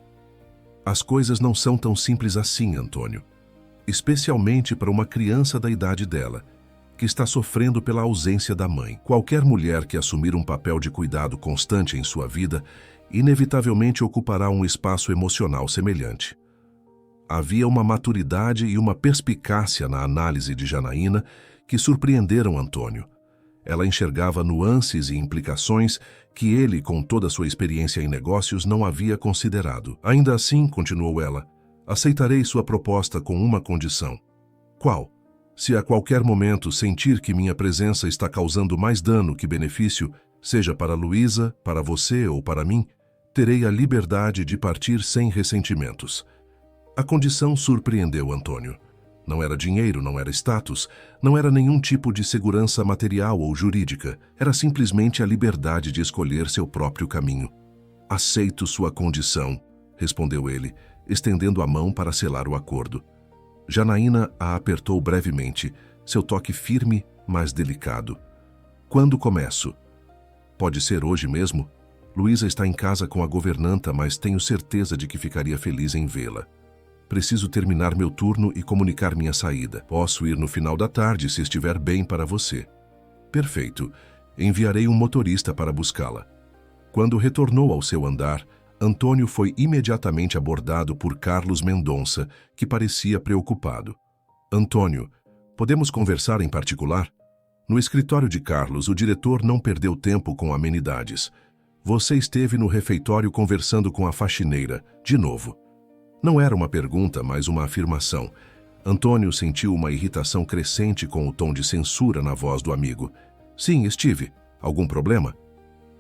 Speaker 1: As coisas não são tão simples assim, Antônio, especialmente para uma criança da idade dela, que está sofrendo pela ausência da mãe. Qualquer mulher que assumir um papel de cuidado constante em sua vida, inevitavelmente ocupará um espaço emocional semelhante. Havia uma maturidade e uma perspicácia na análise de Janaína que surpreenderam Antônio. Ela enxergava nuances e implicações que ele, com toda a sua experiência em negócios, não havia considerado. Ainda assim, continuou ela, aceitarei sua proposta com uma condição. Qual? Se a qualquer momento sentir que minha presença está causando mais dano que benefício, seja para Luísa, para você ou para mim, terei a liberdade de partir sem ressentimentos. A condição surpreendeu Antônio. Não era dinheiro, não era status, não era nenhum tipo de segurança material ou jurídica. Era simplesmente a liberdade de escolher seu próprio caminho. Aceito sua condição, respondeu ele, estendendo a mão para selar o acordo. Janaína a apertou brevemente, seu toque firme, mas delicado. Quando começo? Pode ser hoje mesmo? Luísa está em casa com a governanta, mas tenho certeza de que ficaria feliz em vê-la. Preciso terminar meu turno e comunicar minha saída. Posso ir no final da tarde se estiver bem para você. Perfeito. Enviarei um motorista para buscá-la. Quando retornou ao seu andar, Antônio foi imediatamente abordado por Carlos Mendonça, que parecia preocupado. Antônio, podemos conversar em particular? No escritório de Carlos, o diretor não perdeu tempo com amenidades. Você esteve no refeitório conversando com a faxineira, de novo. Não era uma pergunta, mas uma afirmação. Antônio sentiu uma irritação crescente com o tom de censura na voz do amigo. Sim, estive. Algum problema?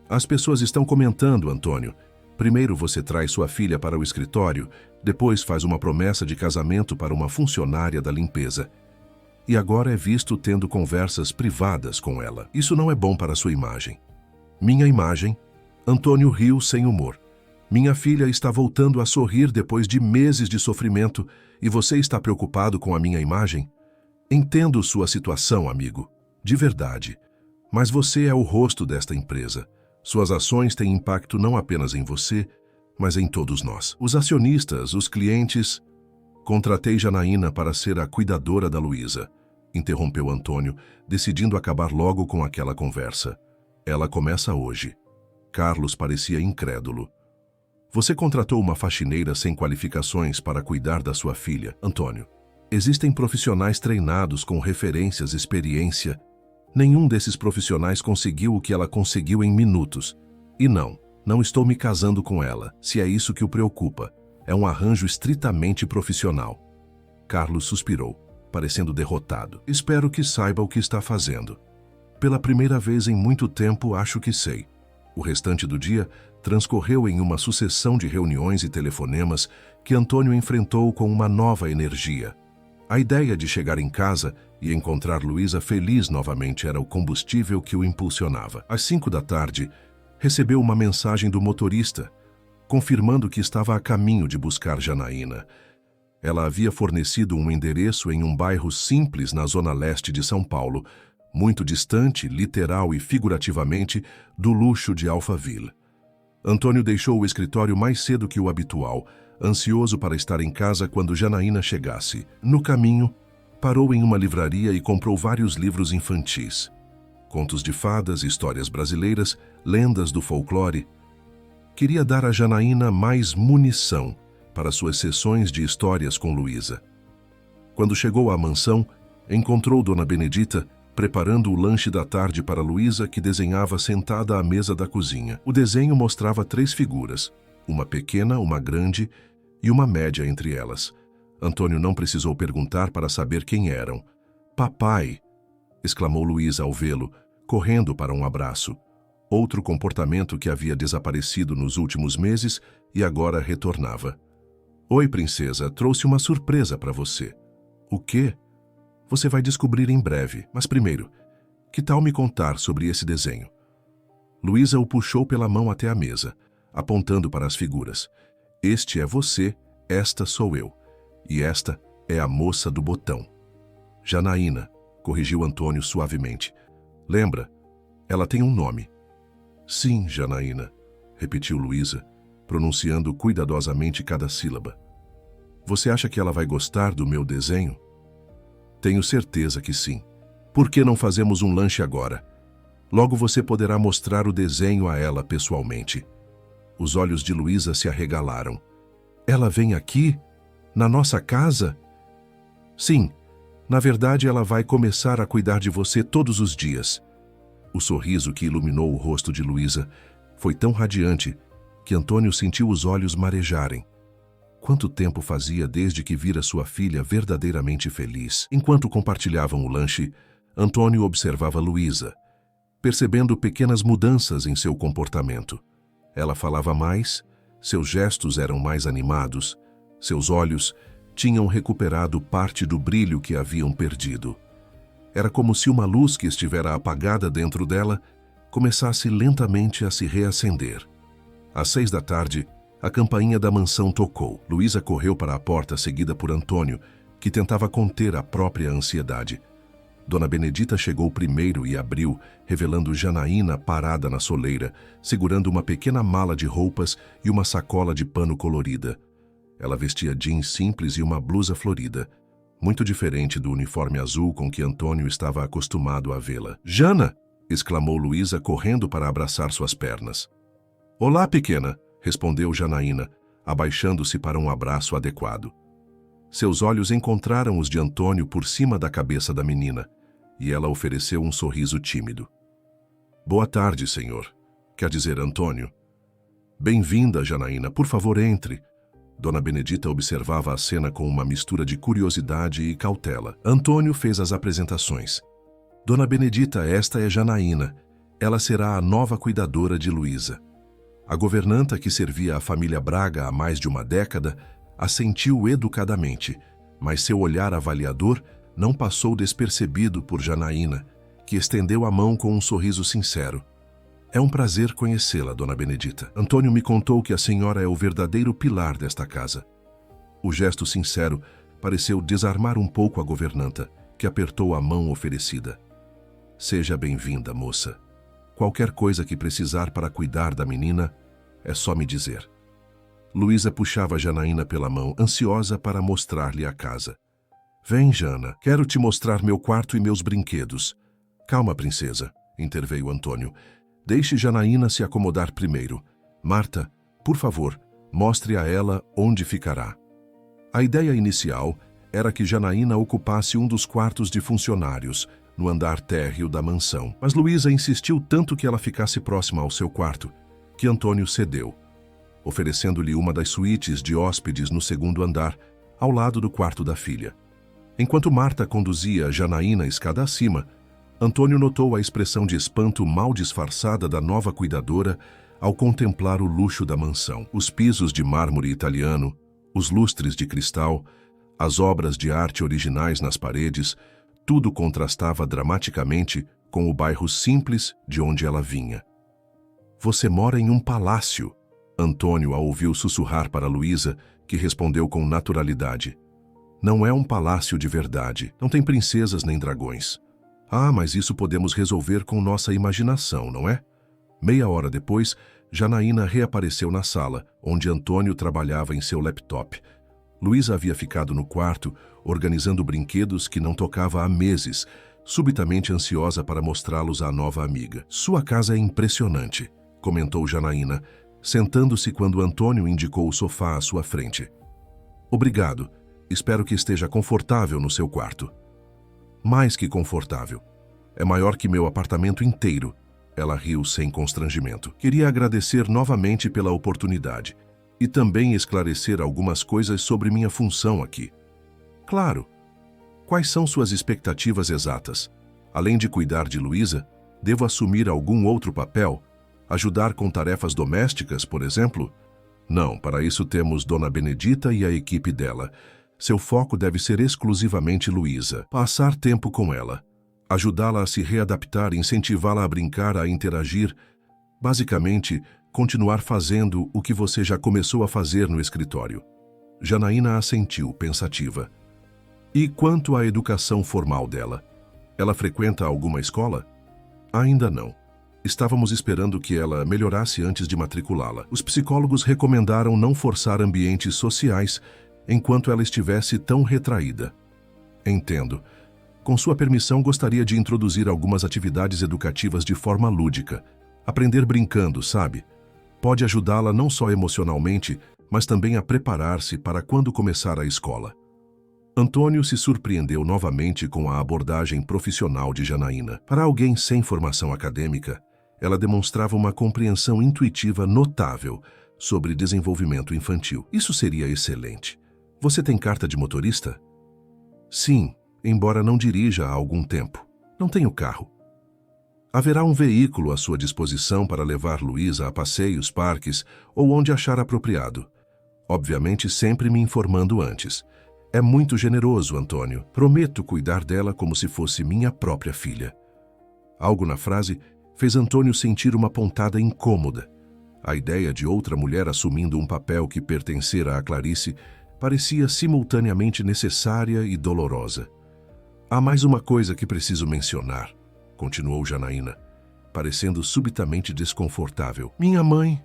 Speaker 1: As pessoas estão comentando, Antônio. Primeiro você traz sua filha para o escritório, depois faz uma promessa de casamento para uma funcionária da limpeza. E agora é visto tendo conversas privadas com ela. Isso não é bom para sua imagem. Minha imagem? Antônio riu sem humor. Minha filha está voltando a sorrir depois de meses de sofrimento e você está preocupado com a minha imagem? Entendo sua situação, amigo. De verdade. Mas você é o rosto desta empresa. Suas ações têm impacto não apenas em você, mas em todos nós. Os acionistas, os clientes... Contratei Janaína para ser a cuidadora da Luísa, interrompeu Antônio, decidindo acabar logo com aquela conversa. Ela começa hoje. Carlos parecia incrédulo. Você contratou uma faxineira sem qualificações para cuidar da sua filha, Antônio. Existem profissionais treinados com referências e experiência. Nenhum desses profissionais conseguiu o que ela conseguiu em minutos. E não estou me casando com ela, se é isso que o preocupa. É um arranjo estritamente profissional. Carlos suspirou, parecendo derrotado. Espero que saiba o que está fazendo. Pela primeira vez em muito tempo, acho que sei. O restante do dia transcorreu em uma sucessão de reuniões e telefonemas que Antônio enfrentou com uma nova energia. A ideia de chegar em casa e encontrar Luísa feliz novamente era o combustível que o impulsionava. Às 5 da tarde, recebeu uma mensagem do motorista, confirmando que estava a caminho de buscar Janaína. Ela havia fornecido um endereço em um bairro simples na zona leste de São Paulo, muito distante, literal e figurativamente, do luxo de Alphaville. Antônio deixou o escritório mais cedo que o habitual, ansioso para estar em casa quando Janaína chegasse. No caminho, parou em uma livraria e comprou vários livros infantis. Contos de fadas, histórias brasileiras, lendas do folclore. Queria dar a Janaína mais munição para suas sessões de histórias com Luísa. Quando chegou à mansão, encontrou Dona Benedita preparando o lanche da tarde para Luísa, que desenhava sentada à mesa da cozinha. O desenho mostrava 3 figuras, uma pequena, uma grande e uma média entre elas. Antônio não precisou perguntar para saber quem eram. "Papai!", exclamou Luísa ao vê-lo, correndo para um abraço. Outro comportamento que havia desaparecido nos últimos meses e agora retornava. "Oi, princesa, trouxe uma surpresa para você." "O quê?" "Você vai descobrir em breve, mas primeiro, que tal me contar sobre esse desenho?" Luísa o puxou pela mão até a mesa, apontando para as figuras. "Este é você, esta sou eu, e esta é a moça do botão." "Janaína", corrigiu Antônio suavemente. "Lembra? Ela tem um nome." "Sim, Janaína", repetiu Luísa, pronunciando cuidadosamente cada sílaba. "Você acha que ela vai gostar do meu desenho?" "Tenho certeza que sim. Por que não fazemos um lanche agora? Logo você poderá mostrar o desenho a ela pessoalmente." Os olhos de Luísa se arregalaram. "Ela vem aqui? Na nossa casa?" "Sim. Na verdade, ela vai começar a cuidar de você todos os dias." O sorriso que iluminou o rosto de Luísa foi tão radiante que Antônio sentiu os olhos marejarem. Quanto tempo fazia desde que vira sua filha verdadeiramente feliz? Enquanto compartilhavam o lanche, Antônio observava Luísa, percebendo pequenas mudanças em seu comportamento. Ela falava mais, seus gestos eram mais animados, seus olhos tinham recuperado parte do brilho que haviam perdido. Era como se uma luz que estivera apagada dentro dela começasse lentamente a se reacender. Às 6 da tarde, a campainha da mansão tocou. Luísa correu para a porta, seguida por Antônio, que tentava conter a própria ansiedade. Dona Benedita chegou primeiro e abriu, revelando Janaína parada na soleira, segurando uma pequena mala de roupas e uma sacola de pano colorida. Ela vestia jeans simples e uma blusa florida, muito diferente do uniforme azul com que Antônio estava acostumado a vê-la. "Jana!", exclamou Luísa, correndo para abraçar suas pernas. "Olá, pequena!", respondeu Janaína, abaixando-se para um abraço adequado. Seus olhos encontraram os de Antônio por cima da cabeça da menina, e ela ofereceu um sorriso tímido. "Boa tarde, senhor." quer dizer Antônio. Bem-vinda, Janaína, por favor, entre. Dona Benedita observava a cena com uma mistura de curiosidade e cautela. Antônio fez as apresentações. Dona Benedita, esta é Janaína. Ela será a nova cuidadora de Luísa. A governanta, que servia a família Braga há mais de uma década, assentiu educadamente, mas seu olhar avaliador não passou despercebido por Janaína, que estendeu a mão com um sorriso sincero. É um prazer conhecê-la, Dona Benedita. Antônio me contou que a senhora é o verdadeiro pilar desta casa. O gesto sincero pareceu desarmar um pouco a governanta, que apertou a mão oferecida. Seja bem-vinda, moça. Qualquer coisa que precisar para cuidar da menina, é só me dizer. Luísa puxava Janaína pela mão, ansiosa para mostrar-lhe a casa. Vem, Jana, quero te mostrar meu quarto e meus brinquedos. Calma, princesa, interveio Antônio. Deixe Janaína se acomodar primeiro. Marta, por favor, mostre a ela onde ficará. A ideia inicial era que Janaína ocupasse um dos quartos de funcionários, no andar térreo da mansão. Mas Luísa insistiu tanto que ela ficasse próxima ao seu quarto, que Antônio cedeu, oferecendo-lhe uma das suítes de hóspedes no segundo andar, ao lado do quarto da filha. Enquanto Marta conduzia Janaína escada acima, Antônio notou a expressão de espanto mal disfarçada da nova cuidadora ao contemplar o luxo da mansão. Os pisos de mármore italiano, os lustres de cristal, as obras de arte originais nas paredes, tudo contrastava dramaticamente com o bairro simples de onde ela vinha. Você mora em um palácio, Antônio a ouviu sussurrar para Luísa, que respondeu com naturalidade. Não é um palácio de verdade, não tem princesas nem dragões. Ah, mas isso podemos resolver com nossa imaginação, não é? Meia hora depois, Janaína reapareceu na sala, onde Antônio trabalhava em seu laptop. Luísa havia ficado no quarto, organizando brinquedos que não tocava há meses, subitamente ansiosa para mostrá-los à nova amiga. Sua casa é impressionante, comentou Janaína, sentando-se quando Antônio indicou o sofá à sua frente. Obrigado. Espero que esteja confortável no seu quarto. Mais que confortável. É maior que meu apartamento inteiro. Ela riu sem constrangimento. Queria agradecer novamente pela oportunidade e também esclarecer algumas coisas sobre minha função aqui. Claro. Quais são suas expectativas exatas? Além de cuidar de Luísa, devo assumir algum outro papel? Ajudar com tarefas domésticas, por exemplo? Não, para isso temos Dona Benedita e a equipe dela. Seu foco deve ser exclusivamente Luísa. Passar tempo com ela. Ajudá-la a se readaptar, incentivá-la a brincar, a interagir. Basicamente, continuar fazendo o que você já começou a fazer no escritório. Janaína assentiu, pensativa. E quanto à educação formal dela? Ela frequenta alguma escola? Ainda não. Estávamos esperando que ela melhorasse antes de matriculá-la. Os psicólogos recomendaram não forçar ambientes sociais enquanto ela estivesse tão retraída. Entendo. Com sua permissão, gostaria de introduzir algumas atividades educativas de forma lúdica. Aprender brincando, sabe? Pode ajudá-la não só emocionalmente, mas também a preparar-se para quando começar a escola. Antônio se surpreendeu novamente com a abordagem profissional de Janaína. Para alguém sem formação acadêmica, ela demonstrava uma compreensão intuitiva notável sobre desenvolvimento infantil. Isso seria excelente. Você tem carta de motorista? Sim, embora não dirija há algum tempo. Não tenho carro. Haverá um veículo à sua disposição para levar Luísa a passeios, parques ou onde achar apropriado. Obviamente, sempre me informando antes. É muito generoso, Antônio. Prometo cuidar dela como se fosse minha própria filha. Algo na frase fez Antônio sentir uma pontada incômoda. A ideia de outra mulher assumindo um papel que pertencera a Clarice parecia simultaneamente necessária e dolorosa. Há mais uma coisa que preciso mencionar, continuou Janaína, parecendo subitamente desconfortável. Minha mãe.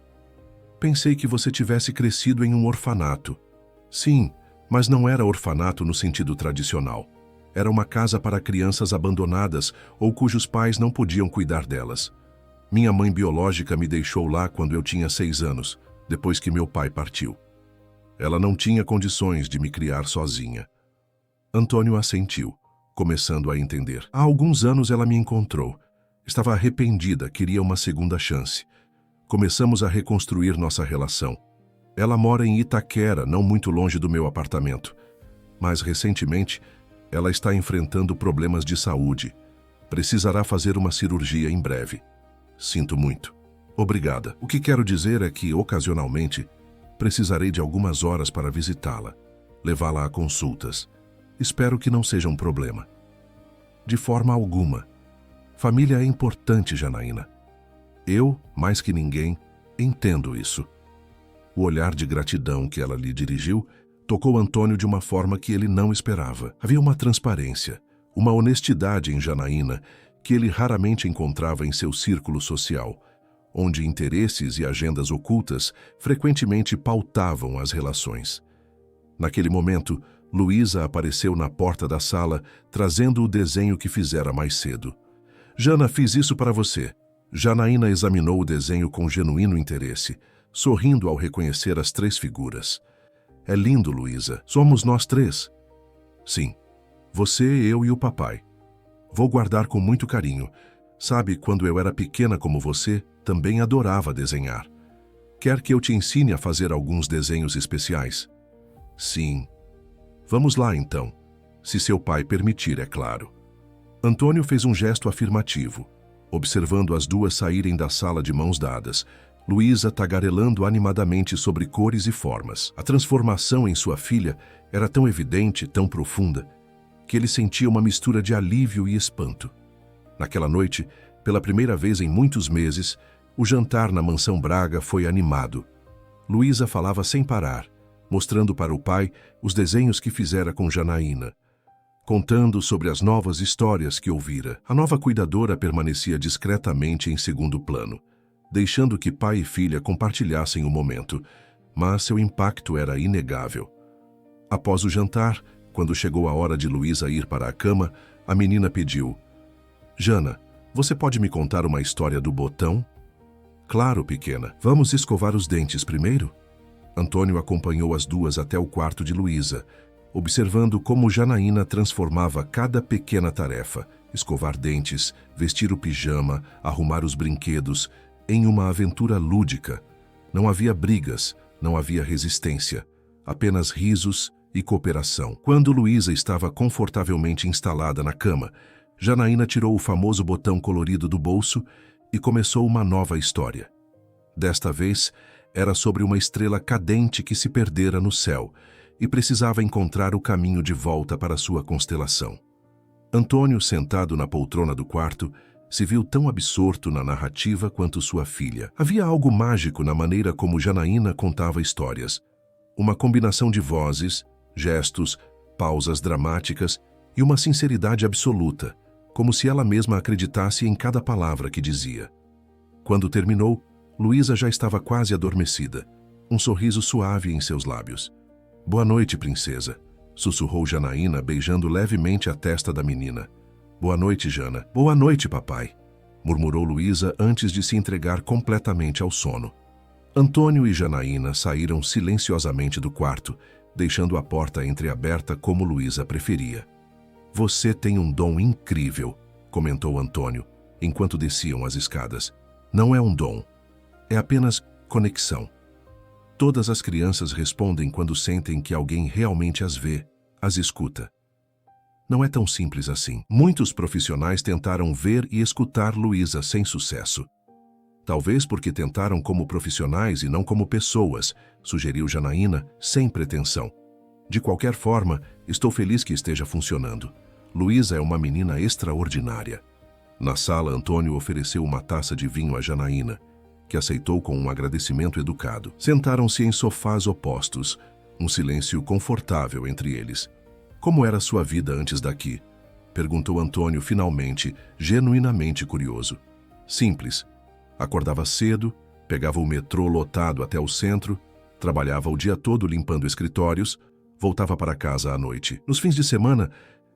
Speaker 1: Pensei que você tivesse crescido em um orfanato. Sim, mas não era orfanato no sentido tradicional. Era uma casa para crianças abandonadas ou cujos pais não podiam cuidar delas. Minha mãe biológica me deixou lá quando eu tinha 6 anos, depois que meu pai partiu. Ela não tinha condições de me criar sozinha. Antônio assentiu, começando a entender. Há alguns anos ela me encontrou. Estava arrependida, queria uma segunda chance. Começamos a reconstruir nossa relação. Ela mora em Itaquera, não muito longe do meu apartamento. Mas, recentemente, ela está enfrentando problemas de saúde. Precisará fazer uma cirurgia em breve. Sinto muito. Obrigada. O que quero dizer é que, ocasionalmente, precisarei de algumas horas para visitá-la, levá-la a consultas. Espero que não seja um problema. De forma alguma. Família é importante, Janaína. Eu, mais que ninguém, entendo isso. O olhar de gratidão que ela lhe dirigiu tocou Antônio de uma forma que ele não esperava. Havia uma transparência, uma honestidade em Janaína que ele raramente encontrava em seu círculo social, onde interesses e agendas ocultas frequentemente pautavam as relações. Naquele momento, Luísa apareceu na porta da sala, trazendo o desenho que fizera mais cedo. Jana, fiz isso para você. Janaína examinou o desenho com genuíno interesse, sorrindo ao reconhecer as 3 figuras. É lindo, Luísa. Somos nós 3. Sim. Você, eu e o papai. Vou guardar com muito carinho. Sabe, quando eu era pequena como você, também adorava desenhar. Quer que eu te ensine a fazer alguns desenhos especiais? Sim. Vamos lá, então. Se seu pai permitir, é claro. Antônio fez um gesto afirmativo, observando as duas saírem da sala de mãos dadas, Luísa tagarelando animadamente sobre cores e formas. A transformação em sua filha era tão evidente, tão profunda, que ele sentia uma mistura de alívio e espanto. Naquela noite, pela primeira vez em muitos meses, o jantar na mansão Braga foi animado. Luísa falava sem parar, mostrando para o pai os desenhos que fizera com Janaína, contando sobre as novas histórias que ouvira. A nova cuidadora permanecia discretamente em segundo plano, deixando que pai e filha compartilhassem o momento, mas seu impacto era inegável. Após o jantar, quando chegou a hora de Luísa ir para a cama, a menina pediu: Jana, você pode me contar uma história do botão? Claro, pequena. Vamos escovar os dentes primeiro? Antônio acompanhou as duas até o quarto de Luísa, observando como Janaína transformava cada pequena tarefa, escovar dentes, vestir o pijama, arrumar os brinquedos, em uma aventura lúdica. Não havia brigas, não havia resistência, apenas risos e cooperação. Quando Luísa estava confortavelmente instalada na cama, Janaína tirou o famoso botão colorido do bolso e começou uma nova história. Desta vez, era sobre uma estrela cadente que se perdera no céu e precisava encontrar o caminho de volta para sua constelação. Antônio, sentado na poltrona do quarto, se viu tão absorto na narrativa quanto sua filha. Havia algo mágico na maneira como Janaína contava histórias. Uma combinação de vozes, gestos, pausas dramáticas e uma sinceridade absoluta, como se ela mesma acreditasse em cada palavra que dizia. Quando terminou, Luísa já estava quase adormecida, um sorriso suave em seus lábios. Boa noite, princesa, sussurrou Janaína, beijando levemente a testa da menina. Boa noite, Jana. Boa noite, papai, murmurou Luísa antes de se entregar completamente ao sono. Antônio e Janaína saíram silenciosamente do quarto, deixando a porta entreaberta como Luísa preferia. Você tem um dom incrível, comentou Antônio, enquanto desciam as escadas. Não é um dom. É apenas conexão. Todas as crianças respondem quando sentem que alguém realmente as vê, as escuta. Não é tão simples assim. Muitos profissionais tentaram ver e escutar Luísa sem sucesso. Talvez porque tentaram como profissionais e não como pessoas, sugeriu Janaína, sem pretensão. De qualquer forma, estou feliz que esteja funcionando. Luísa é uma menina extraordinária. Na sala, Antônio ofereceu uma taça de vinho a Janaína, que aceitou com um agradecimento educado. Sentaram-se em sofás opostos, um silêncio confortável entre eles. Como era sua vida antes daqui? Perguntou Antônio finalmente, genuinamente curioso. Simples. Acordava cedo, pegava o metrô lotado até o centro, trabalhava o dia todo limpando escritórios, voltava para casa à noite. Nos fins de semana,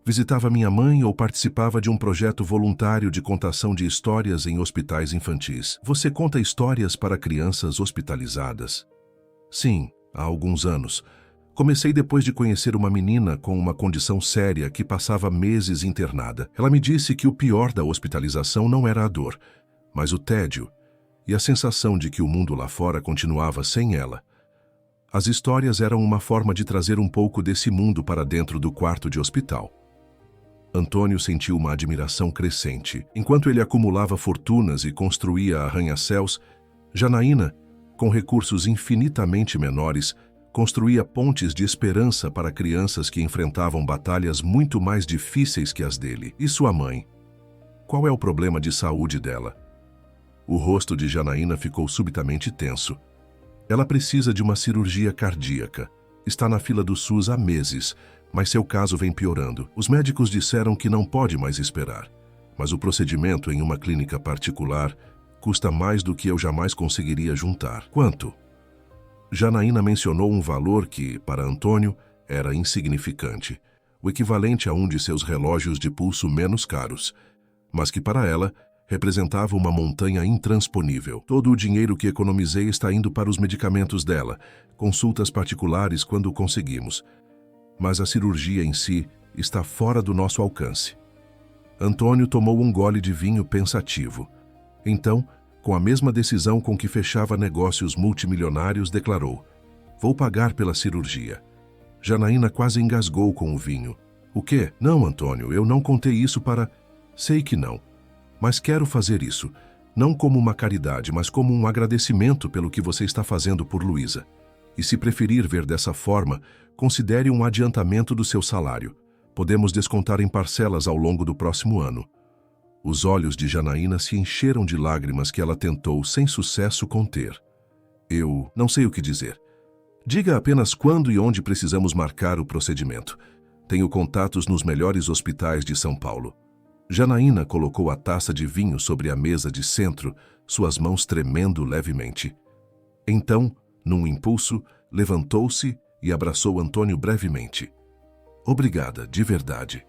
Speaker 1: visitava minha mãe ou participava de um projeto voluntário de contação de histórias em hospitais infantis. Você conta histórias para crianças hospitalizadas? Sim, há alguns anos. Comecei depois de conhecer uma menina com uma condição séria que passava meses internada. Ela me disse que o pior da hospitalização não era a dor, mas o tédio. e a sensação de que o mundo lá fora continuava sem ela. As histórias eram uma forma de trazer um pouco desse mundo para dentro do quarto de hospital. Antônio sentiu uma admiração crescente. Enquanto ele acumulava fortunas e construía arranha-céus, Janaína, com recursos infinitamente menores, construía pontes de esperança para crianças que enfrentavam batalhas muito mais difíceis que as dele. E sua mãe? Qual é o problema de saúde dela? O rosto de Janaína ficou subitamente tenso. Ela precisa de uma cirurgia cardíaca. Está na fila do SUS há meses, mas seu caso vem piorando. Os médicos disseram que não pode mais esperar, mas o procedimento em uma clínica particular custa mais do que eu jamais conseguiria juntar. Quanto? Janaína mencionou um valor que, para Antônio, era insignificante, o equivalente a um de seus relógios de pulso menos caros, mas que para ela representava uma montanha intransponível. Todo o dinheiro que economizei está indo para os medicamentos dela, consultas particulares quando conseguimos. Mas a cirurgia em si está fora do nosso alcance. Antônio tomou um gole de vinho pensativo. Então, com a mesma decisão com que fechava negócios multimilionários, declarou: "Vou pagar pela cirurgia." Janaína quase engasgou com o vinho. "O quê? Não, Antônio, eu não contei isso para..." "Sei que não. Mas quero fazer isso, não como uma caridade, mas como um agradecimento pelo que você está fazendo por Luísa. E se preferir ver dessa forma, considere um adiantamento do seu salário. Podemos descontar em parcelas ao longo do próximo ano." Os olhos de Janaína se encheram de lágrimas que ela tentou, sem sucesso, conter. "Eu não sei o que dizer. Diga apenas quando e onde precisamos marcar o procedimento. Tenho contatos nos melhores hospitais de São Paulo." Janaína colocou a taça de vinho sobre a mesa de centro, suas mãos tremendo levemente. Então, num impulso, levantou-se e abraçou Antônio brevemente. "Obrigada, de verdade."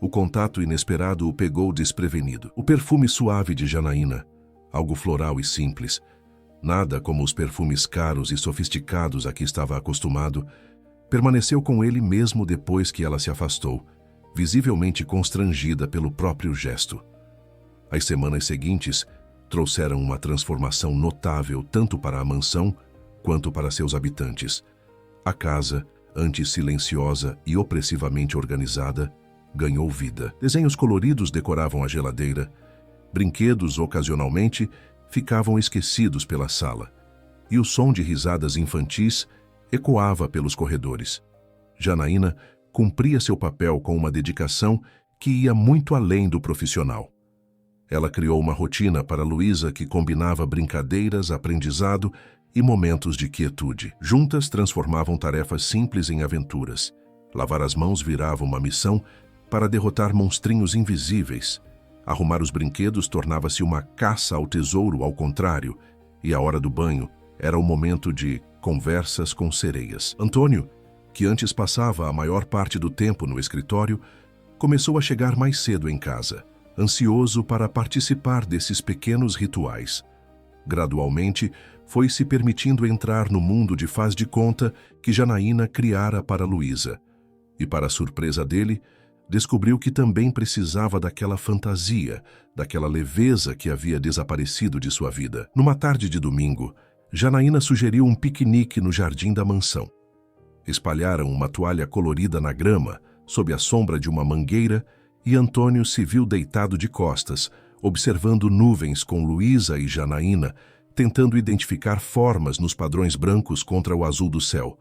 Speaker 1: O contato inesperado o pegou desprevenido. O perfume suave de Janaína, algo floral e simples, nada como os perfumes caros e sofisticados a que estava acostumado, permaneceu com ele mesmo depois que ela se afastou, visivelmente constrangida pelo próprio gesto. As semanas seguintes trouxeram uma transformação notável tanto para a mansão quanto para seus habitantes. A casa, antes silenciosa e opressivamente organizada, ganhou vida. Desenhos coloridos decoravam a geladeira. Brinquedos, ocasionalmente, ficavam esquecidos pela sala. E o som de risadas infantis ecoava pelos corredores. Janaína cumpria seu papel com uma dedicação que ia muito além do profissional. Ela criou uma rotina para Luísa que combinava brincadeiras, aprendizado e momentos de quietude. Juntas transformavam tarefas simples em aventuras. Lavar as mãos virava uma missão para derrotar monstrinhos invisíveis. Arrumar os brinquedos tornava-se uma caça ao tesouro ao contrário, e a hora do banho era o momento de conversas com sereias. Antônio, que antes passava a maior parte do tempo no escritório, começou a chegar mais cedo em casa, ansioso para participar desses pequenos rituais. Gradualmente, foi se permitindo entrar no mundo de faz de conta que Janaína criara para Luísa. E, para a surpresa dele, descobriu que também precisava daquela fantasia, daquela leveza que havia desaparecido de sua vida. Numa tarde de domingo, Janaína sugeriu um piquenique no jardim da mansão. Espalharam uma toalha colorida na grama, sob a sombra de uma mangueira, e Antônio se viu deitado de costas, observando nuvens com Luísa e Janaína, tentando identificar formas nos padrões brancos contra o azul do céu.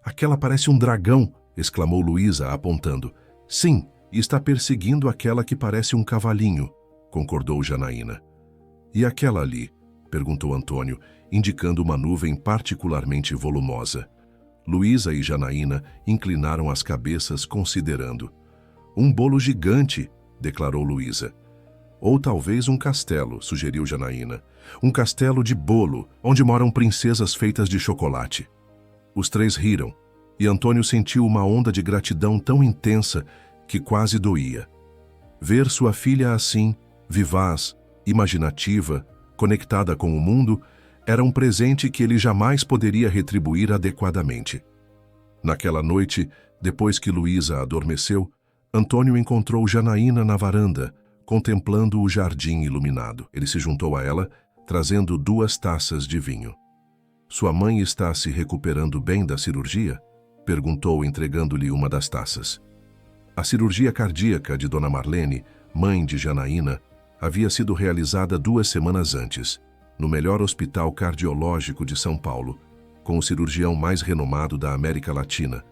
Speaker 1: "Aquela parece um dragão", exclamou Luísa, apontando. "Sim, e está perseguindo aquela que parece um cavalinho", concordou Janaína. "E aquela ali?", perguntou Antônio, indicando uma nuvem particularmente volumosa. Luísa e Janaína inclinaram as cabeças considerando. "Um bolo gigante", declarou Luísa. "Ou talvez um castelo", sugeriu Janaína. "Um castelo de bolo, onde moram princesas feitas de chocolate." Os três riram, e Antônio sentiu uma onda de gratidão tão intensa que quase doía. Ver sua filha assim, vivaz, imaginativa, conectada com o mundo, era um presente que ele jamais poderia retribuir adequadamente. Naquela noite, depois que Luísa adormeceu, Antônio encontrou Janaína na varanda, contemplando o jardim iluminado. Ele se juntou a ela, trazendo 2 taças de vinho. Sua mãe está se recuperando bem da cirurgia? Perguntou, entregando-lhe uma das taças. A cirurgia cardíaca de Dona Marlene, mãe de Janaína, havia sido realizada 2 semanas antes, no melhor hospital cardiológico de São Paulo, com o cirurgião mais renomado da América Latina,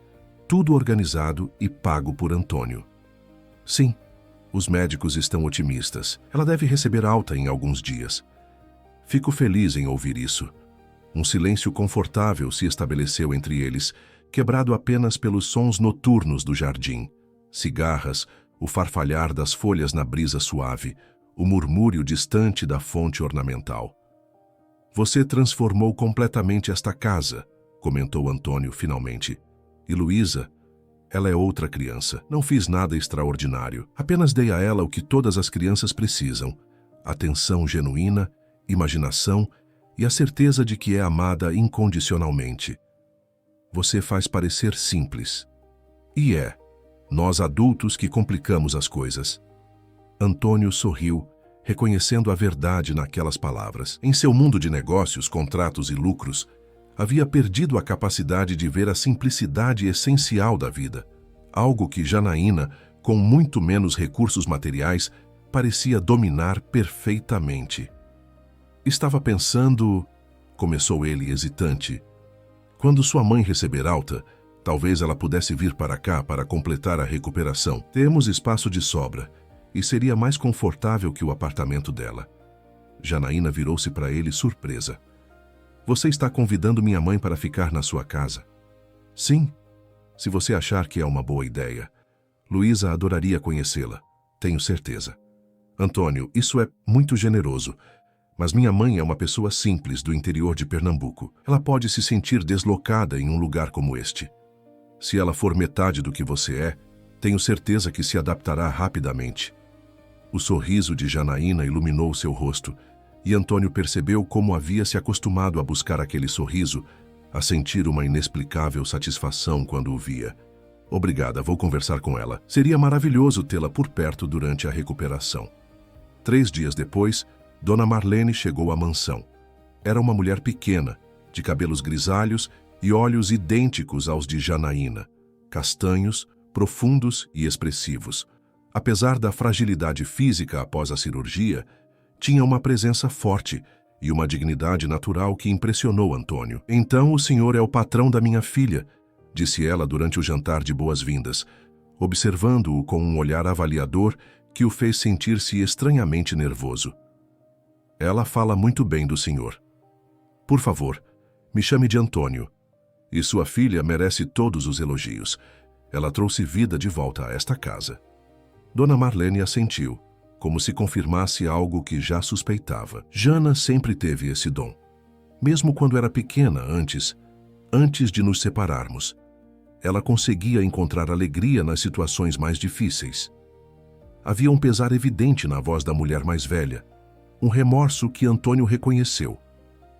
Speaker 1: tudo organizado e pago por Antônio. Sim, os médicos estão otimistas. Ela deve receber alta em alguns dias. Fico feliz em ouvir isso. Um silêncio confortável se estabeleceu entre eles, quebrado apenas pelos sons noturnos do jardim. Cigarras, o farfalhar das folhas na brisa suave, o murmúrio distante da fonte ornamental. Você transformou completamente esta casa, comentou Antônio finalmente. E Luísa, ela é outra criança. Não fiz nada extraordinário. Apenas dei a ela o que todas as crianças precisam: atenção genuína, imaginação e a certeza de que é amada incondicionalmente. Você faz parecer simples. E é. Nós adultos que complicamos as coisas. Antônio sorriu, reconhecendo a verdade naquelas palavras. Em seu mundo de negócios, contratos e lucros, havia perdido a capacidade de ver a simplicidade essencial da vida, algo que Janaína, com muito menos recursos materiais, parecia dominar perfeitamente. Estava pensando, começou ele hesitante, quando sua mãe receber alta, talvez ela pudesse vir para cá para completar a recuperação. Temos espaço de sobra e seria mais confortável que o apartamento dela. Janaína virou-se para ele surpresa. Você está convidando minha mãe para ficar na sua casa? Sim, se você achar que é uma boa ideia. Luísa adoraria conhecê-la, tenho certeza. Antônio, isso é muito generoso, mas minha mãe é uma pessoa simples do interior de Pernambuco. Ela pode se sentir deslocada em um lugar como este. Se ela for metade do que você é, tenho certeza que se adaptará rapidamente. O sorriso de Janaína iluminou seu rosto, e Antônio percebeu como havia se acostumado a buscar aquele sorriso, a sentir uma inexplicável satisfação quando o via. Obrigada, vou conversar com ela. Seria maravilhoso tê-la por perto durante a recuperação. 3 dias depois, Dona Marlene chegou à mansão. Era uma mulher pequena, de cabelos grisalhos e olhos idênticos aos de Janaína, castanhos, profundos e expressivos. Apesar da fragilidade física após a cirurgia, tinha uma presença forte e uma dignidade natural que impressionou Antônio. Então o senhor é o patrão da minha filha, disse ela durante o jantar de boas-vindas, observando-o com um olhar avaliador que o fez sentir-se estranhamente nervoso. Ela fala muito bem do senhor. Por favor, me chame de Antônio. E sua filha merece todos os elogios. Ela trouxe vida de volta a esta casa. Dona Marlene assentiu, como se confirmasse algo que já suspeitava. Jana sempre teve esse dom. Mesmo quando era pequena, antes de nos separarmos, ela conseguia encontrar alegria nas situações mais difíceis. Havia um pesar evidente na voz da mulher mais velha, um remorso que Antônio reconheceu,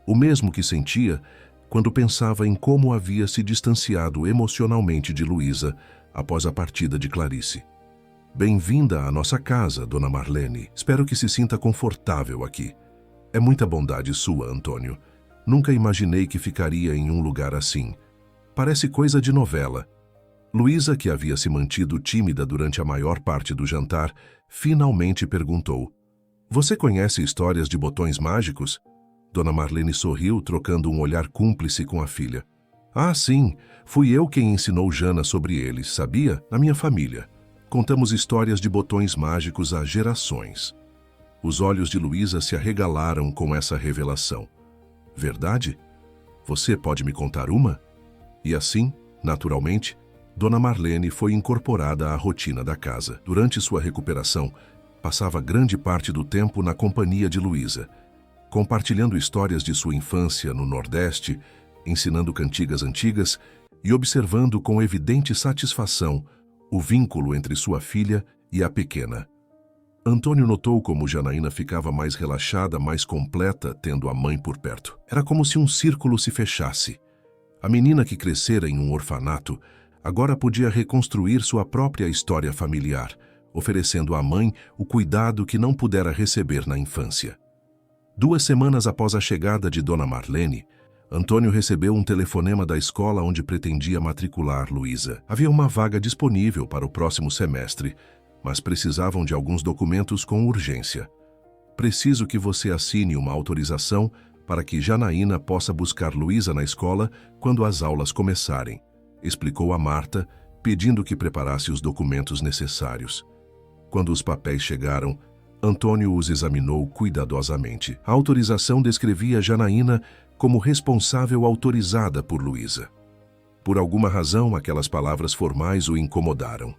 Speaker 1: o mesmo que sentia quando pensava em como havia se distanciado emocionalmente de Luísa após a partida de Clarice. Bem-vinda à nossa casa, Dona Marlene. Espero que se sinta confortável aqui. É muita bondade sua, Antônio. Nunca imaginei que ficaria em um lugar assim. Parece coisa de novela. Luísa, que havia se mantido tímida durante a maior parte do jantar, finalmente perguntou: Você conhece histórias de botões mágicos? Dona Marlene sorriu, trocando um olhar cúmplice com a filha. Ah, sim. Fui eu quem ensinou Jana sobre eles, sabia? Na minha família. Contamos histórias de botões mágicos há gerações. Os olhos de Luísa se arregalaram com essa revelação. Verdade? Você pode me contar uma? E assim, naturalmente, Dona Marlene foi incorporada à rotina da casa. Durante sua recuperação, passava grande parte do tempo na companhia de Luísa, compartilhando histórias de sua infância no Nordeste, ensinando cantigas antigas e observando com evidente satisfação o vínculo entre sua filha e a pequena. Antônio notou como Janaína ficava mais relaxada, mais completa, tendo a mãe por perto. Era como se um círculo se fechasse. A menina que crescera em um orfanato agora podia reconstruir sua própria história familiar, oferecendo à mãe o cuidado que não pudera receber na infância. 2 semanas após a chegada de Dona Marlene, Antônio recebeu um telefonema da escola onde pretendia matricular Luísa. Havia uma vaga disponível para o próximo semestre, mas precisavam de alguns documentos com urgência. Preciso que você assine uma autorização para que Janaína possa buscar Luísa na escola quando as aulas começarem, explicou a Marta, pedindo que preparasse os documentos necessários. Quando os papéis chegaram, Antônio os examinou cuidadosamente. A autorização descrevia Janaína como responsável autorizada por Luísa. Por alguma razão, aquelas palavras formais o incomodaram.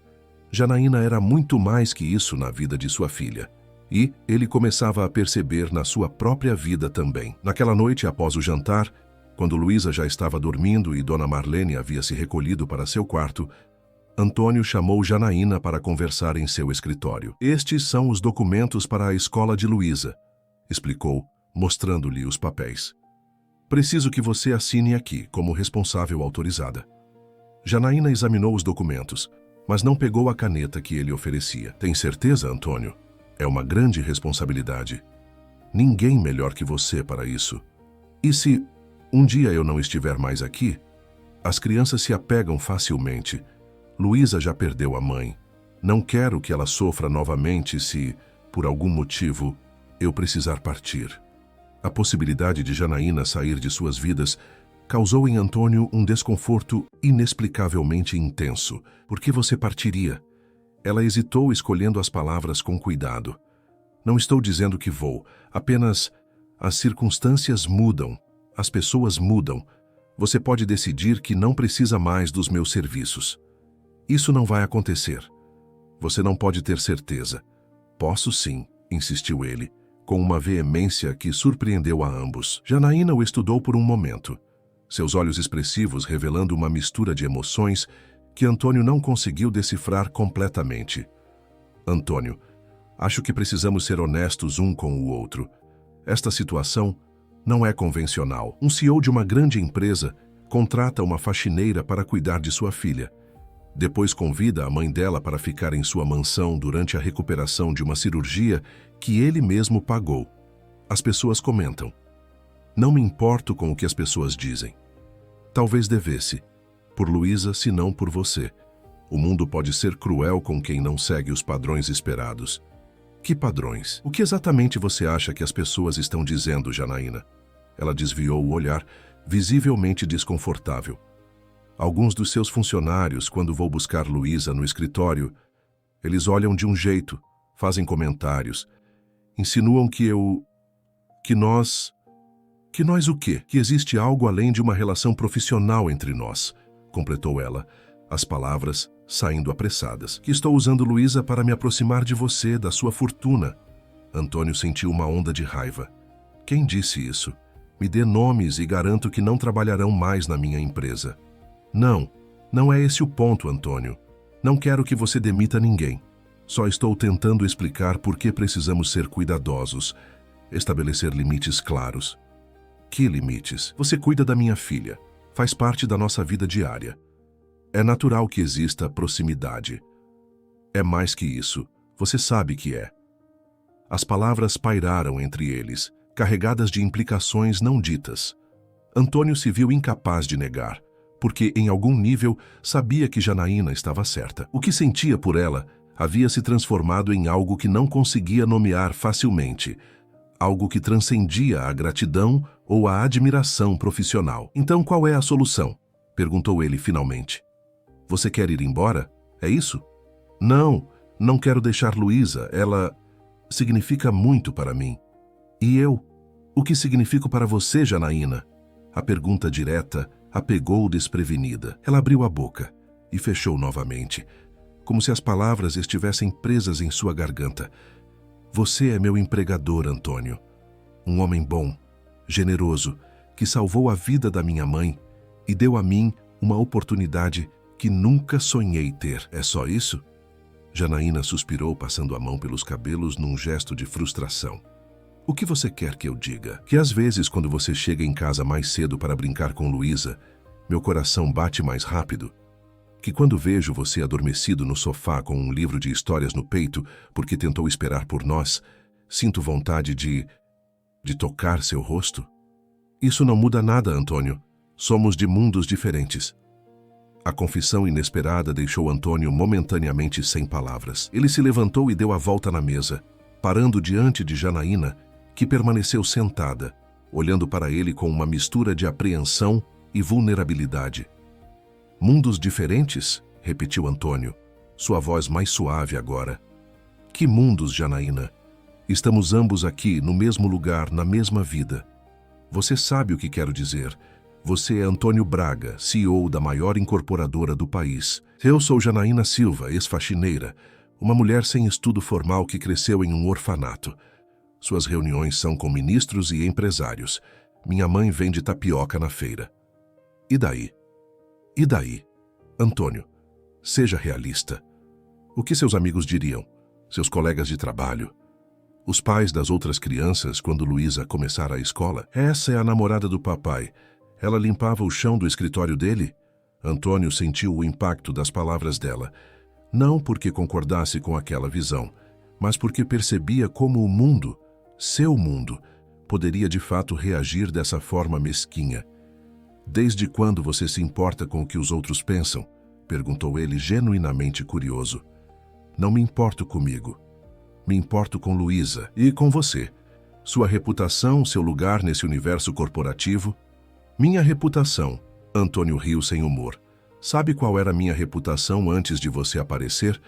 Speaker 1: Janaína era muito mais que isso na vida de sua filha. E ele começava a perceber na sua própria vida também. Naquela noite, após o jantar, quando Luísa já estava dormindo e Dona Marlene havia se recolhido para seu quarto, Antônio chamou Janaína para conversar em seu escritório. Estes são os documentos para a escola de Luísa, explicou, mostrando-lhe os papéis. Preciso que você assine aqui, como responsável autorizada. Janaína examinou os documentos, mas não pegou a caneta que ele oferecia. Tem certeza, Antônio? É uma grande responsabilidade. Ninguém melhor que você para isso. E se um dia eu não estiver mais aqui? As crianças se apegam facilmente. Luísa já perdeu a mãe. Não quero que ela sofra novamente se, por algum motivo, eu precisar partir. A possibilidade de Janaína sair de suas vidas causou em Antônio um desconforto inexplicavelmente intenso. Por que você partiria? Ela hesitou, escolhendo as palavras com cuidado. Não estou dizendo que vou, apenas as circunstâncias mudam, as pessoas mudam. Você pode decidir que não precisa mais dos meus serviços. Isso não vai acontecer. Você não pode ter certeza. Posso sim, insistiu ele, com uma veemência que surpreendeu a ambos. Janaína o estudou por um momento, seus olhos expressivos revelando uma mistura de emoções que Antônio não conseguiu decifrar completamente. Antônio, acho que precisamos ser honestos um com o outro. Esta situação não é convencional. Um CEO de uma grande empresa contrata uma faxineira para cuidar de sua filha. Depois convida a mãe dela para ficar em sua mansão durante a recuperação de uma cirurgia que ele mesmo pagou. As pessoas comentam. Não me importo com o que as pessoas dizem. Talvez devesse. Por Luísa, se não por você. O mundo pode ser cruel com quem não segue os padrões esperados. Que padrões? O que exatamente você acha que as pessoas estão dizendo, Janaína? Ela desviou o olhar, visivelmente desconfortável. Alguns dos seus funcionários, quando vou buscar Luísa no escritório, eles olham de um jeito, fazem comentários, insinuam que nós o quê? Que existe algo além de uma relação profissional entre nós, completou ela, as palavras saindo apressadas. Que estou usando Luísa para me aproximar de você, da sua fortuna. Antônio sentiu uma onda de raiva. Quem disse isso? Me dê nomes e garanto que não trabalharão mais na minha empresa. Não é esse o ponto, Antônio. Não quero que você demita ninguém. Só estou tentando explicar por que precisamos ser cuidadosos, estabelecer limites claros. Que limites? Você cuida da minha filha. Faz parte da nossa vida diária. É natural que exista proximidade. É mais que isso. Você sabe que é. As palavras pairaram entre eles, carregadas de implicações não ditas. Antônio se viu incapaz de negar, porque em algum nível sabia que Janaína estava certa. O que sentia por ela havia se transformado em algo que não conseguia nomear facilmente, algo que transcendia a gratidão ou a admiração profissional. Então qual é a solução? Perguntou ele finalmente. Você quer ir embora? É isso? Não quero deixar Luísa. Ela significa muito para mim. E eu? O que significo para você, Janaína? A pergunta direta a pegou desprevenida. Ela abriu a boca e fechou novamente, como se as palavras estivessem presas em sua garganta. Você é meu empregador, Antônio. Um homem bom, generoso, que salvou a vida da minha mãe e deu a mim uma oportunidade que nunca sonhei ter. É só isso? Janaína suspirou, passando a mão pelos cabelos num gesto de frustração. O que você quer que eu diga? Que às vezes, quando você chega em casa mais cedo para brincar com Luísa, meu coração bate mais rápido? Que quando vejo você adormecido no sofá com um livro de histórias no peito porque tentou esperar por nós, sinto vontade de De tocar seu rosto? Isso não muda nada, Antônio. Somos de mundos diferentes. A confissão inesperada deixou Antônio momentaneamente sem palavras. Ele se levantou e deu a volta na mesa, parando diante de Janaína, que permaneceu sentada, olhando para ele com uma mistura de apreensão e vulnerabilidade. Mundos diferentes? Repetiu Antônio, sua voz mais suave agora. Que mundos, Janaína? Estamos ambos aqui, no mesmo lugar, na mesma vida. Você sabe o que quero dizer. Você é Antônio Braga, CEO da maior incorporadora do país. Eu sou Janaína Silva, ex-faxineira, uma mulher sem estudo formal que cresceu em um orfanato. Suas reuniões são com ministros e empresários. Minha mãe vende tapioca na feira. E daí? E daí? Antônio, seja realista. O que seus amigos diriam? Seus colegas de trabalho? Os pais das outras crianças quando Luísa começar a escola? Essa é a namorada do papai. Ela limpava o chão do escritório dele? Antônio sentiu o impacto das palavras dela. Não porque concordasse com aquela visão, mas porque percebia como o mundo, seu mundo, poderia de fato reagir dessa forma mesquinha. Desde quando você se importa com o que os outros pensam? Perguntou ele, genuinamente curioso. Não me importo comigo. Me importo com Luísa e com você. Sua reputação, seu lugar nesse universo corporativo. Minha reputação. Antônio riu sem humor. Sabe qual era minha reputação antes de você aparecer?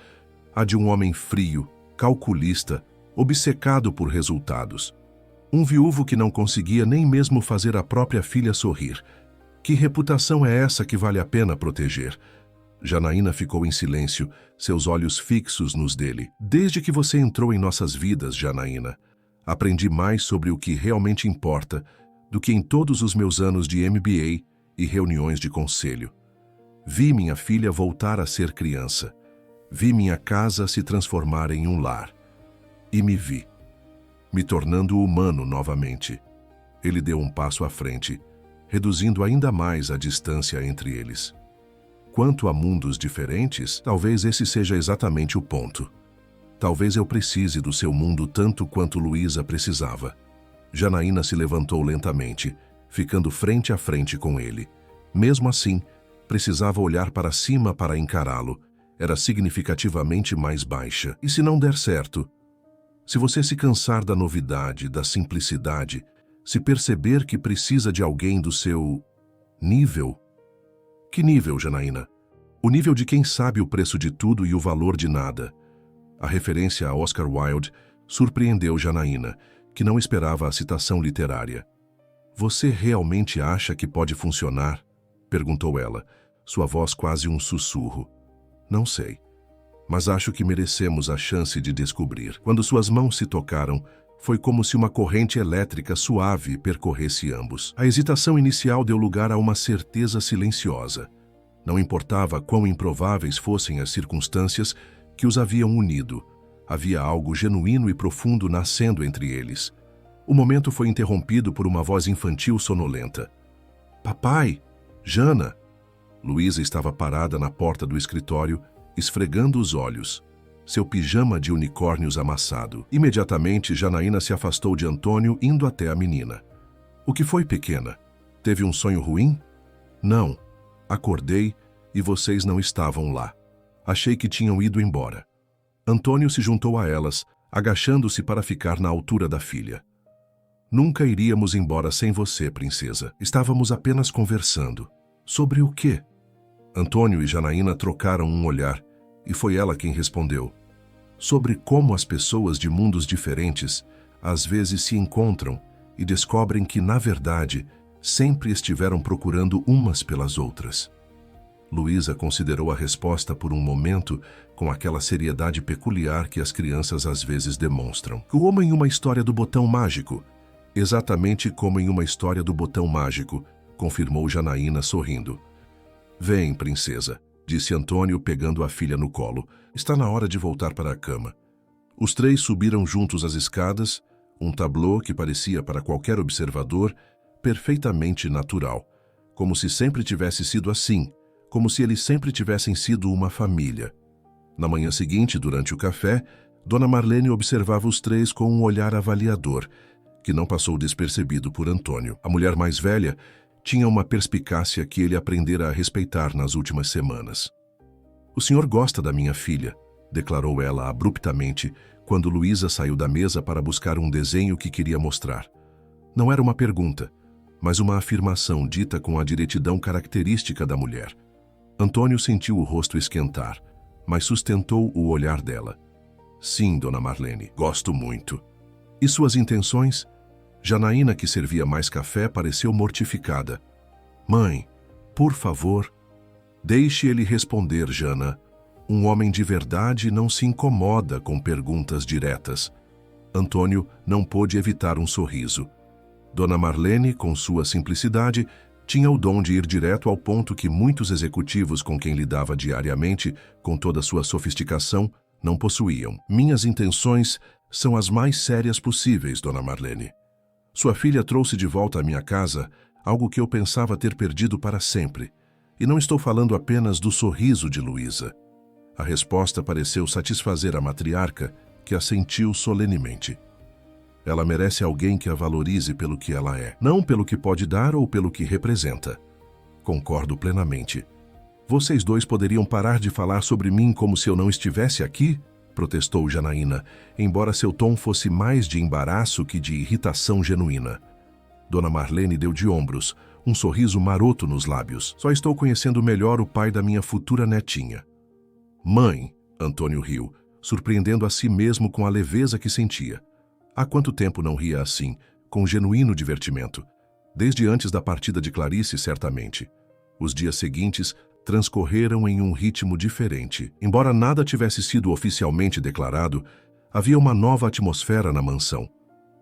Speaker 1: A de um homem frio, calculista, obcecado por resultados. Um viúvo que não conseguia nem mesmo fazer a própria filha sorrir. Que reputação é essa que vale a pena proteger? Janaína ficou em silêncio, seus olhos fixos nos dele. Desde que você entrou em nossas vidas, Janaína, aprendi mais sobre o que realmente importa do que em todos os meus anos de MBA e reuniões de conselho. Vi minha filha voltar a ser criança. Vi minha casa se transformar em um lar. E me vi, me tornando humano novamente. Ele deu um passo à frente, reduzindo ainda mais a distância entre eles. Quanto a mundos diferentes, talvez esse seja exatamente o ponto. Talvez eu precise do seu mundo tanto quanto Luísa precisava. Janaína se levantou lentamente, ficando frente a frente com ele. Mesmo assim, precisava olhar para cima para encará-lo. Era significativamente mais baixa. E se não der certo? Se você se cansar da novidade, da simplicidade, se perceber que precisa de alguém do seu nível. Que nível, Janaína? O nível de quem sabe o preço de tudo e o valor de nada. A referência a Oscar Wilde surpreendeu Janaína, que não esperava a citação literária. Você realmente acha que pode funcionar? Perguntou ela, sua voz quase um sussurro. Não sei, mas acho que merecemos a chance de descobrir. Quando suas mãos se tocaram, foi como se uma corrente elétrica suave percorresse ambos. A hesitação inicial deu lugar a uma certeza silenciosa. Não importava quão improváveis fossem as circunstâncias que os haviam unido. Havia algo genuíno e profundo nascendo entre eles. O momento foi interrompido por uma voz infantil sonolenta. Papai! Jana! Luísa estava parada na porta do escritório, esfregando os olhos. Seu pijama de unicórnios amassado. Imediatamente, Janaína se afastou de Antônio, indo até a menina. O que foi, pequena? Teve um sonho ruim? Não. Acordei e vocês não estavam lá. Achei que tinham ido embora. Antônio se juntou a elas, agachando-se para ficar na altura da filha. Nunca iríamos embora sem você, princesa. Estávamos apenas conversando. Sobre o quê? Antônio e Janaína trocaram um olhar, e foi ela quem respondeu. Sobre como as pessoas de mundos diferentes às vezes se encontram e descobrem que, na verdade, sempre estiveram procurando umas pelas outras. Luísa considerou a resposta por um momento com aquela seriedade peculiar que as crianças às vezes demonstram. Como em uma história do botão mágico. Exatamente como em uma história do botão mágico, confirmou Janaína sorrindo. Vem, princesa, disse Antônio pegando a filha no colo. Está na hora de voltar para a cama. Os três subiram juntos as escadas, um tablô que parecia para qualquer observador perfeitamente natural, como se sempre tivesse sido assim, como se eles sempre tivessem sido uma família. Na manhã seguinte, durante o café, Dona Marlene observava os três com um olhar avaliador, que não passou despercebido por Antônio. A mulher mais velha tinha uma perspicácia que ele aprendera a respeitar nas últimas semanas. "O senhor gosta da minha filha", declarou ela abruptamente, quando Luísa saiu da mesa para buscar um desenho que queria mostrar. Não era uma pergunta, mas uma afirmação dita com a diretidão característica da mulher. Antônio sentiu o rosto esquentar, mas sustentou o olhar dela. "Sim, dona Marlene, gosto muito." "E suas intenções?" Janaína, que servia mais café, pareceu mortificada. "Mãe, por favor." "Deixe ele responder, Jana. Um homem de verdade não se incomoda com perguntas diretas." Antônio não pôde evitar um sorriso. Dona Marlene, com sua simplicidade, tinha o dom de ir direto ao ponto que muitos executivos com quem lidava diariamente, com toda sua sofisticação, não possuíam. "Minhas intenções são as mais sérias possíveis, dona Marlene. Sua filha trouxe de volta à minha casa algo que eu pensava ter perdido para sempre. E não estou falando apenas do sorriso de Luísa." A resposta pareceu satisfazer a matriarca, que assentiu solenemente. "Ela merece alguém que a valorize pelo que ela é, não pelo que pode dar ou pelo que representa." "Concordo plenamente." "Vocês dois poderiam parar de falar sobre mim como se eu não estivesse aqui?" protestou Janaína, embora seu tom fosse mais de embaraço que de irritação genuína. Dona Marlene deu de ombros, um sorriso maroto nos lábios. "Só estou conhecendo melhor o pai da minha futura netinha." "Mãe," Antônio riu, surpreendendo a si mesmo com a leveza que sentia. Há quanto tempo não ria assim, com genuíno divertimento? Desde antes da partida de Clarice, certamente. Os dias seguintes transcorreram em um ritmo diferente. Embora nada tivesse sido oficialmente declarado, havia uma nova atmosfera na mansão.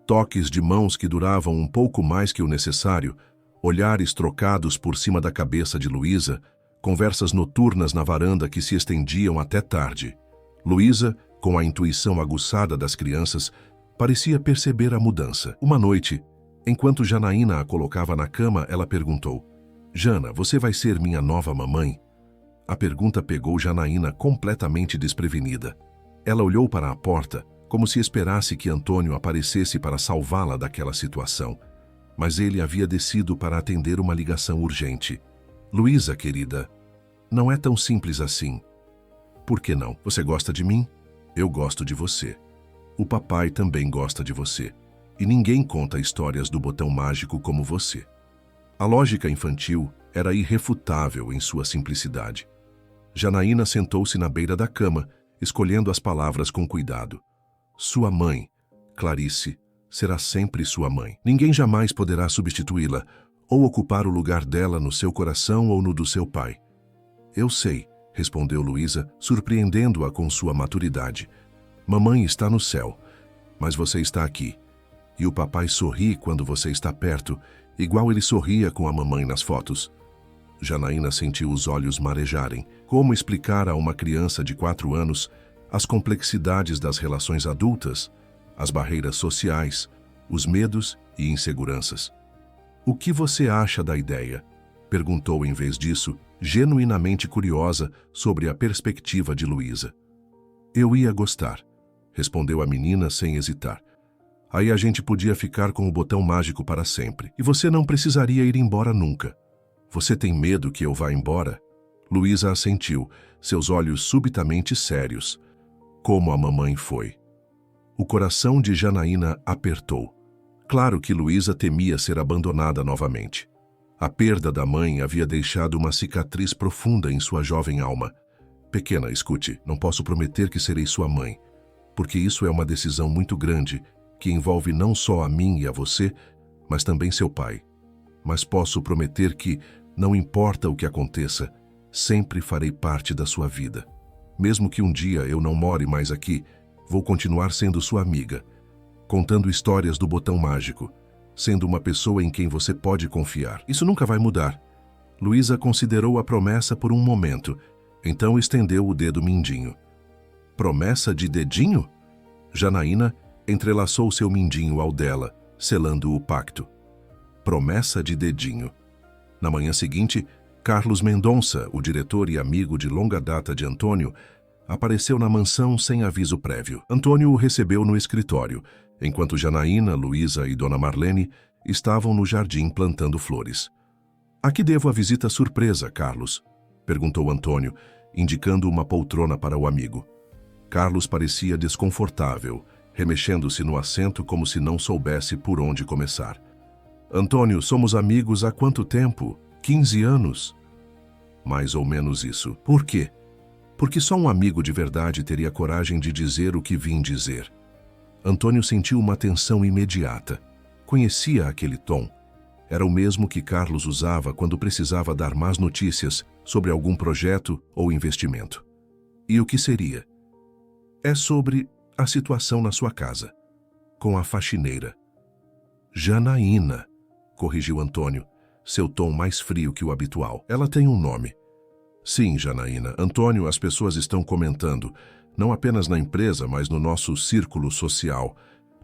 Speaker 1: Toques de mãos que duravam um pouco mais que o necessário, olhares trocados por cima da cabeça de Luísa, conversas noturnas na varanda que se estendiam até tarde. Luísa, com a intuição aguçada das crianças, parecia perceber a mudança. Uma noite, enquanto Janaína a colocava na cama, ela perguntou: "Jana, você vai ser minha nova mamãe?" A pergunta pegou Janaína completamente desprevenida. Ela olhou para a porta, como se esperasse que Antônio aparecesse para salvá-la daquela situação. Mas ele havia descido para atender uma ligação urgente. "Luísa, querida, não é tão simples assim." "Por que não? Você gosta de mim? Eu gosto de você. O papai também gosta de você. E ninguém conta histórias do botão mágico como você." A lógica infantil era irrefutável em sua simplicidade. Janaína sentou-se na beira da cama, escolhendo as palavras com cuidado. "Sua mãe, Clarice, será sempre sua mãe. Ninguém jamais poderá substituí-la ou ocupar o lugar dela no seu coração ou no do seu pai." "Eu sei", respondeu Luísa, surpreendendo-a com sua maturidade. "Mamãe está no céu, mas você está aqui. E o papai sorri quando você está perto, igual ele sorria com a mamãe nas fotos." Janaína sentiu os olhos marejarem. Como explicar a uma criança de 4 anos as complexidades das relações adultas, as barreiras sociais, os medos e inseguranças? "O que você acha da ideia?" perguntou em vez disso, genuinamente curiosa sobre a perspectiva de Luísa. "Eu ia gostar", respondeu a menina sem hesitar. "Aí a gente podia ficar com o botão mágico para sempre. E você não precisaria ir embora nunca." "Você tem medo que eu vá embora?" Luísa assentiu, seus olhos subitamente sérios. Como a mamãe foi. O coração de Janaína apertou. Claro que Luísa temia ser abandonada novamente. A perda da mãe havia deixado uma cicatriz profunda em sua jovem alma. "Pequena, escute, não posso prometer que serei sua mãe, porque isso é uma decisão muito grande, que envolve não só a mim e a você, mas também seu pai. Mas posso prometer que, não importa o que aconteça, sempre farei parte da sua vida. Mesmo que um dia eu não more mais aqui, vou continuar sendo sua amiga, contando histórias do botão mágico, sendo uma pessoa em quem você pode confiar. Isso nunca vai mudar." Luísa considerou a promessa por um momento, então estendeu o dedo mindinho. "Promessa de dedinho?" Janaína entrelaçou seu mindinho ao dela, selando o pacto. Promessa de dedinho. Na manhã seguinte, Carlos Mendonça, o diretor e amigo de longa data de Antônio, apareceu na mansão sem aviso prévio. Antônio o recebeu no escritório, enquanto Janaína, Luísa e Dona Marlene estavam no jardim plantando flores. "A que devo a visita surpresa, Carlos?" perguntou Antônio, indicando uma poltrona para o amigo. Carlos parecia desconfortável, remexendo-se no assento como se não soubesse por onde começar. "Antônio, somos amigos há quanto tempo? 15 anos?" "Mais ou menos isso." "Por quê?" "Porque só um amigo de verdade teria coragem de dizer o que vim dizer." Antônio sentiu uma tensão imediata. Conhecia aquele tom. Era o mesmo que Carlos usava quando precisava dar más notícias sobre algum projeto ou investimento. "E o que seria?" "É sobre a situação na sua casa, com a faxineira." "Janaína", corrigiu Antônio, seu tom mais frio que o habitual. "Ela tem um nome." "Sim, Janaína. Antônio, as pessoas estão comentando, não apenas na empresa, mas no nosso círculo social,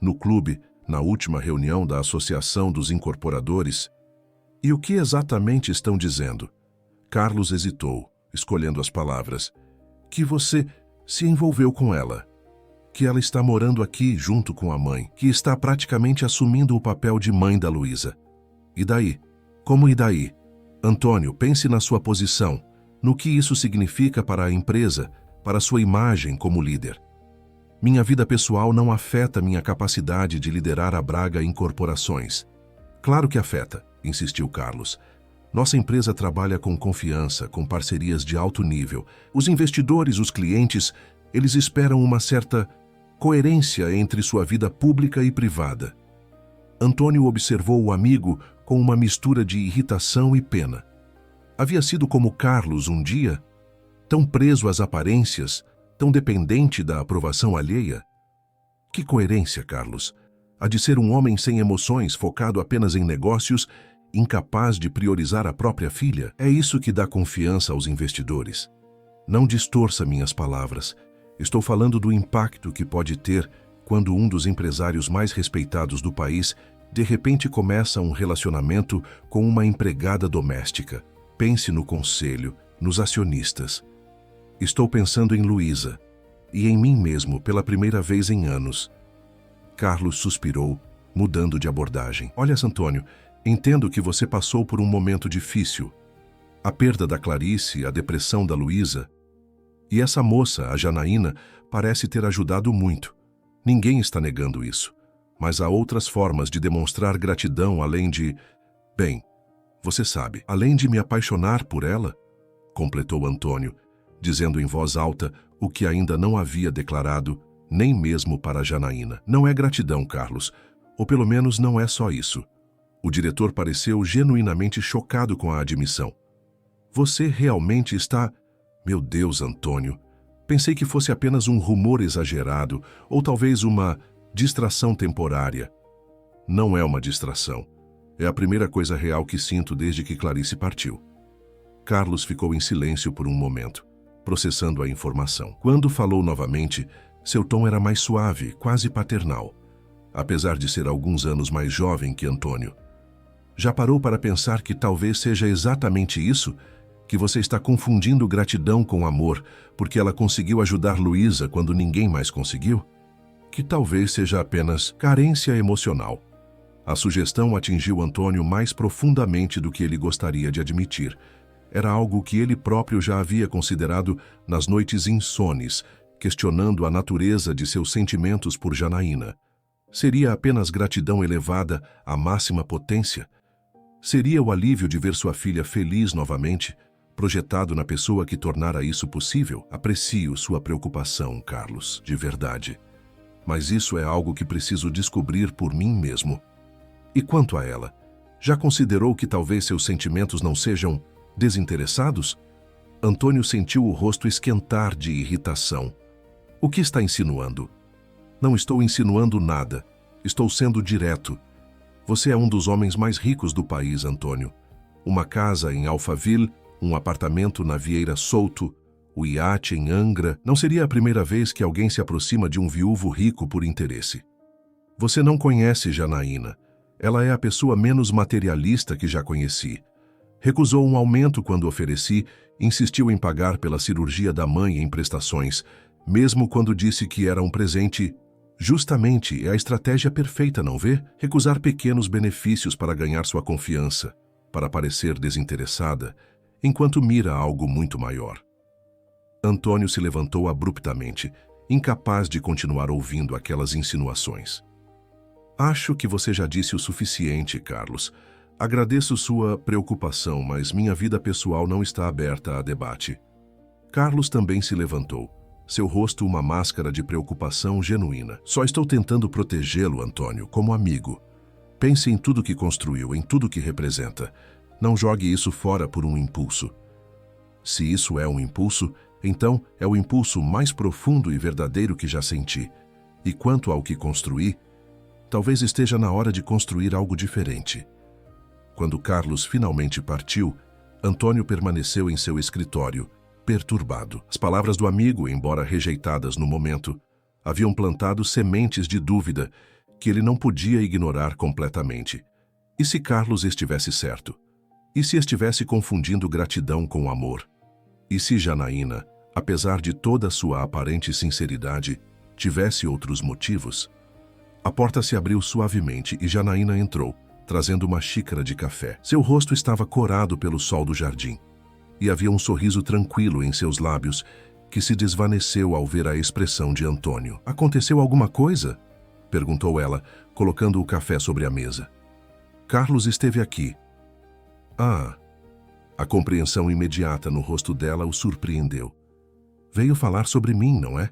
Speaker 1: no clube, na última reunião da Associação dos Incorporadores." "E o que exatamente estão dizendo?" Carlos hesitou, escolhendo as palavras. "Que você se envolveu com ela. Que ela está morando aqui junto com a mãe, que está praticamente assumindo o papel de mãe da Luísa." "E daí?" "Como e daí?" "Antônio, pense na sua posição, no que isso significa para a empresa, para sua imagem como líder." "Minha vida pessoal não afeta minha capacidade de liderar a Braga Incorporações." "Claro que afeta", insistiu Carlos. "Nossa empresa trabalha com confiança, com parcerias de alto nível. Os investidores, os clientes, eles esperam uma certa coerência entre sua vida pública e privada." Antônio observou o amigo com uma mistura de irritação e pena. Havia sido como Carlos um dia? Tão preso às aparências, tão dependente da aprovação alheia? Que coerência, Carlos? A de ser um homem sem emoções, focado apenas em negócios, incapaz de priorizar a própria filha? É isso que dá confiança aos investidores. Não distorça minhas palavras. Estou falando do impacto que pode ter quando um dos empresários mais respeitados do país de repente começa um relacionamento com uma empregada doméstica. Pense no conselho, nos acionistas. Estou pensando em Luísa e em mim mesmo pela primeira vez em anos. Carlos suspirou, mudando de abordagem. "Olha, Antônio, entendo que você passou por um momento difícil. A perda da Clarice, a depressão da Luísa. E essa moça, a Janaína, parece ter ajudado muito. Ninguém está negando isso. Mas há outras formas de demonstrar gratidão além de... Bem, você sabe, além de me apaixonar por ela", completou Antônio, dizendo em voz alta o que ainda não havia declarado, nem mesmo para Janaína. "Não é gratidão, Carlos, ou pelo menos não é só isso." O diretor pareceu genuinamente chocado com a admissão. "Você realmente está... Meu Deus, Antônio, pensei que fosse apenas um rumor exagerado, ou talvez uma distração temporária." "Não é uma distração. É a primeira coisa real que sinto desde que Clarice partiu." Carlos ficou em silêncio por um momento, processando a informação. Quando falou novamente, seu tom era mais suave, quase paternal, apesar de ser alguns anos mais jovem que Antônio. "Já parou para pensar que talvez seja exatamente isso? Que você está confundindo gratidão com amor, porque ela conseguiu ajudar Luísa quando ninguém mais conseguiu? Que talvez seja apenas carência emocional." A sugestão atingiu Antônio mais profundamente do que ele gostaria de admitir. Era algo que ele próprio já havia considerado nas noites insones, questionando a natureza de seus sentimentos por Janaína. Seria apenas gratidão elevada à máxima potência? Seria o alívio de ver sua filha feliz novamente, projetado na pessoa que tornara isso possível? Aprecio sua preocupação, Carlos, de verdade. Mas isso é algo que preciso descobrir por mim mesmo. E quanto a ela, já considerou que talvez seus sentimentos não sejam desinteressados? Antônio sentiu o rosto esquentar de irritação. "O que está insinuando?" "Não estou insinuando nada. Estou sendo direto. Você é um dos homens mais ricos do país, Antônio. Uma casa em Alphaville, um apartamento na Vieira Solto, o iate em Angra. Não seria a primeira vez que alguém se aproxima de um viúvo rico por interesse. Você não conhece Janaína. Ela é a pessoa menos materialista que já conheci. Recusou um aumento quando ofereci, insistiu em pagar pela cirurgia da mãe em prestações, mesmo quando disse que era um presente Justamente é a estratégia perfeita, não vê? Recusar pequenos benefícios para ganhar sua confiança, para parecer desinteressada, enquanto mira algo muito maior. Antônio se levantou abruptamente, incapaz de continuar ouvindo aquelas insinuações. Acho que você já disse o suficiente, Carlos. Agradeço sua preocupação, mas minha vida pessoal não está aberta a debate. Carlos também se levantou, seu rosto uma máscara de preocupação genuína. Só estou tentando protegê-lo, Antônio, como amigo. Pense em tudo que construiu, em tudo que representa. Não jogue isso fora por um impulso. Se isso é um impulso, então é o impulso mais profundo e verdadeiro que já senti. E quanto ao que construí, talvez esteja na hora de construir algo diferente. Quando Carlos finalmente partiu, Antônio permaneceu em seu escritório, perturbado. As palavras do amigo, embora rejeitadas no momento, haviam plantado sementes de dúvida que ele não podia ignorar completamente. E se Carlos estivesse certo? E se estivesse confundindo gratidão com amor? E se Janaína, apesar de toda sua aparente sinceridade, tivesse outros motivos? A porta se abriu suavemente e Janaína entrou, trazendo uma xícara de café. Seu rosto estava corado pelo sol do jardim, e havia um sorriso tranquilo em seus lábios que se desvaneceu ao ver a expressão de Antônio. Aconteceu alguma coisa? Perguntou ela, colocando o café sobre a mesa. Carlos esteve aqui. Ah! A compreensão imediata no rosto dela o surpreendeu. Veio falar sobre mim, não é?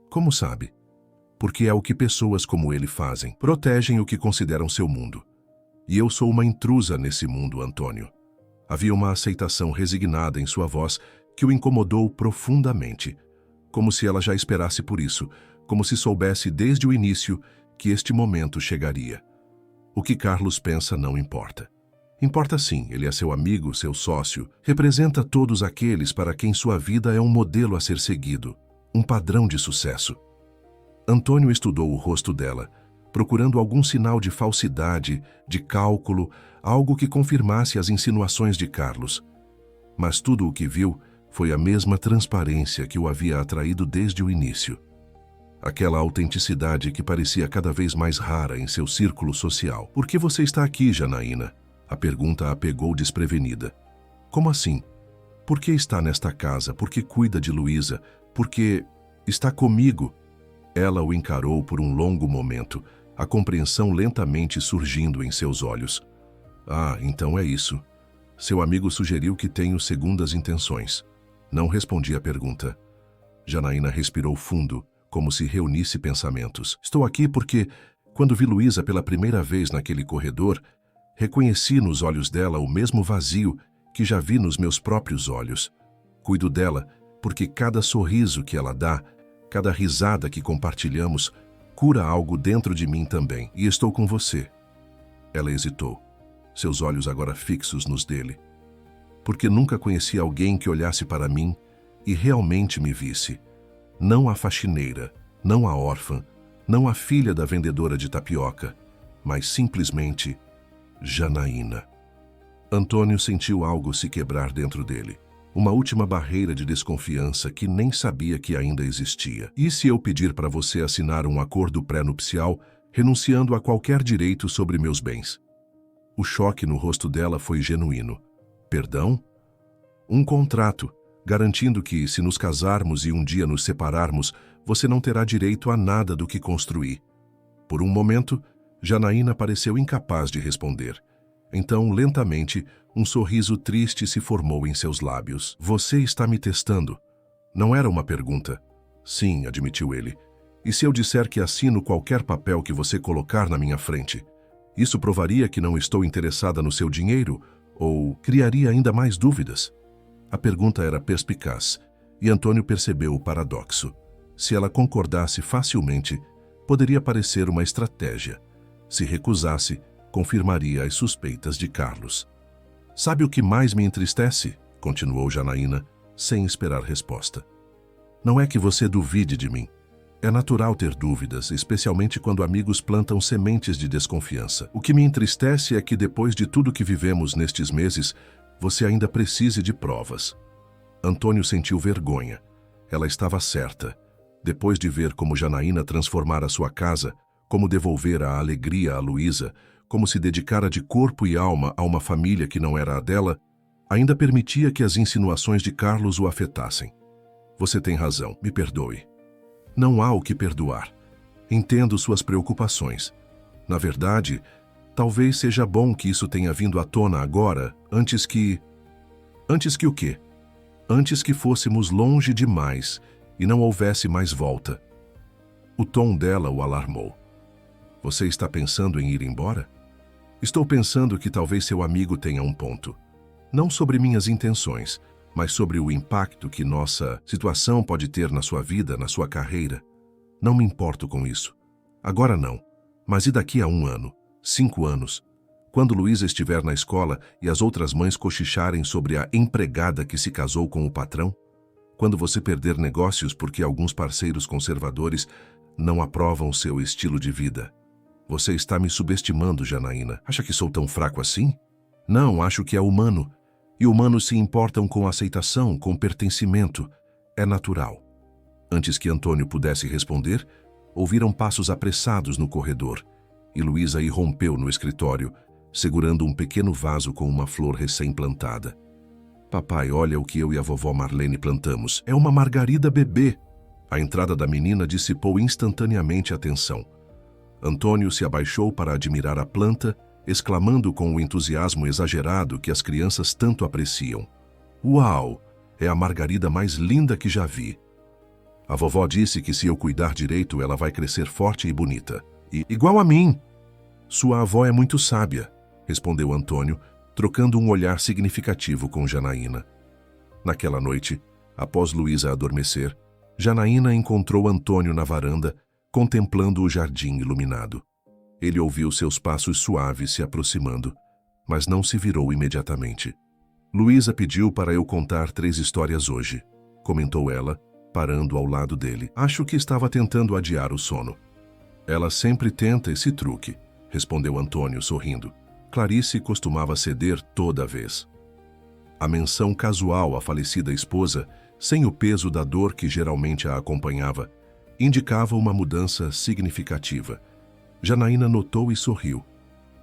Speaker 1: Como sabe? Porque é o que pessoas como ele fazem. Protegem o que consideram seu mundo. E eu sou uma intrusa nesse mundo, Antônio. Havia uma aceitação resignada em sua voz que o incomodou profundamente, como se ela já esperasse por isso, como se soubesse desde o início que este momento chegaria. O que Carlos pensa não importa. Importa sim, ele é seu amigo, seu sócio, representa todos aqueles para quem sua vida é um modelo a ser seguido, um padrão de sucesso. Antônio estudou o rosto dela, procurando algum sinal de falsidade, de cálculo, algo que confirmasse as insinuações de Carlos. Mas tudo o que viu foi a mesma transparência que o havia atraído desde o início. Aquela autenticidade que parecia cada vez mais rara em seu círculo social. Por que você está aqui, Janaína? A pergunta a pegou desprevenida. Como assim? Por que está nesta casa? Por que cuida de Luísa? Por que está comigo? Ela o encarou por um longo momento, a compreensão lentamente surgindo em seus olhos. Ah, então é isso. Seu amigo sugeriu que tenho segundas intenções. Não respondi à pergunta. Janaína respirou fundo, como se reunisse pensamentos. Estou aqui porque, quando vi Luísa pela primeira vez naquele corredor, reconheci nos olhos dela o mesmo vazio que já vi nos meus próprios olhos. Cuido dela porque cada sorriso que ela dá, cada risada que compartilhamos, cura algo dentro de mim também. E estou com você. Ela hesitou, seus olhos agora fixos nos dele. Porque nunca conheci alguém que olhasse para mim e realmente me visse. Não a faxineira, não a órfã, não a filha da vendedora de tapioca, mas simplesmente Janaína. Antônio sentiu algo se quebrar dentro dele. Uma última barreira de desconfiança que nem sabia que ainda existia. E se eu pedir para você assinar um acordo pré-nupcial, renunciando a qualquer direito sobre meus bens? O choque no rosto dela foi genuíno. Perdão? Um contrato, garantindo que, se nos casarmos e um dia nos separarmos, você não terá direito a nada do que construí. Por um momento, Janaína pareceu incapaz de responder. Então, lentamente, um sorriso triste se formou em seus lábios. Você está me testando? Não era uma pergunta. Sim, admitiu ele. E se eu disser que assino qualquer papel que você colocar na minha frente? Isso provaria que não estou interessada no seu dinheiro? Ou criaria ainda mais dúvidas? A pergunta era perspicaz, e Antônio percebeu o paradoxo. Se ela concordasse facilmente, poderia parecer uma estratégia. Se recusasse, confirmaria as suspeitas de Carlos. Sabe o que mais me entristece? Continuou Janaína, sem esperar resposta. Não é que você duvide de mim. É natural ter dúvidas, especialmente quando amigos plantam sementes de desconfiança. O que me entristece é que depois de tudo que vivemos nestes meses, você ainda precise de provas. Antônio sentiu vergonha. Ela estava certa. Depois de ver como Janaína transformara sua casa, como devolvera a alegria a Luísa, como se dedicara de corpo e alma a uma família que não era a dela, ainda permitia que as insinuações de Carlos o afetassem. Você tem razão, me perdoe. Não há o que perdoar. Entendo suas preocupações. Na verdade, talvez seja bom que isso tenha vindo à tona agora, antes que... Antes que o quê? Antes que fôssemos longe demais e não houvesse mais volta. O tom dela o alarmou. Você está pensando em ir embora? Estou pensando que talvez seu amigo tenha um ponto. Não sobre minhas intenções, mas sobre o impacto que nossa situação pode ter na sua vida, na sua carreira. Não me importo com isso. Agora não. Mas e daqui a 1 ano, 5 anos? Quando Luísa estiver na escola e as outras mães cochicharem sobre a empregada que se casou com o patrão? Quando você perder negócios porque alguns parceiros conservadores não aprovam o seu estilo de vida? Você está me subestimando, Janaína. Acha que sou tão fraco assim? Não, acho que é humano. E humanos se importam com aceitação, com pertencimento. É natural. Antes que Antônio pudesse responder, ouviram passos apressados no corredor e Luísa irrompeu no escritório, segurando um pequeno vaso com uma flor recém-plantada. Papai, olha o que eu e a vovó Marlene plantamos. É uma margarida bebê. A entrada da menina dissipou instantaneamente a tensão. Antônio se abaixou para admirar a planta, exclamando com o entusiasmo exagerado que as crianças tanto apreciam. Uau! É a margarida mais linda que já vi. A vovó disse que se eu cuidar direito, ela vai crescer forte e bonita. E igual a mim. Sua avó é muito sábia, respondeu Antônio, trocando um olhar significativo com Janaína. Naquela noite, após Luísa adormecer, Janaína encontrou Antônio na varanda, contemplando o jardim iluminado. Ele ouviu seus passos suaves se aproximando, mas não se virou imediatamente. Luísa pediu para eu contar 3 histórias hoje, comentou ela, parando ao lado dele. Acho que estava tentando adiar o sono. Ela sempre tenta esse truque, respondeu Antônio sorrindo. Clarice costumava ceder toda vez. A menção casual à falecida esposa, sem o peso da dor que geralmente a acompanhava, indicava uma mudança significativa. Janaína notou e sorriu.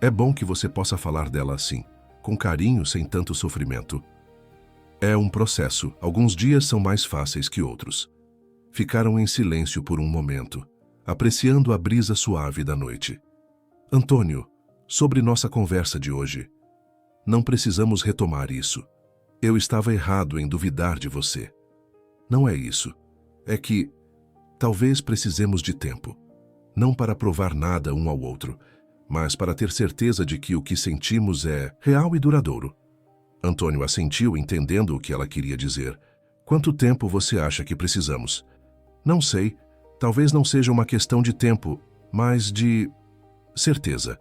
Speaker 1: É bom que você possa falar dela assim, com carinho, sem tanto sofrimento. É um processo. Alguns dias são mais fáceis que outros. Ficaram em silêncio por um momento, apreciando a brisa suave da noite. Antônio, sobre nossa conversa de hoje. Não precisamos retomar isso. Eu estava errado em duvidar de você. Não é isso. É que talvez precisemos de tempo. Não para provar nada um ao outro, mas para ter certeza de que o que sentimos é real e duradouro. Antônio assentiu, entendendo o que ela queria dizer. Quanto tempo você acha que precisamos? Não sei. Talvez não seja uma questão de tempo, mas de certeza.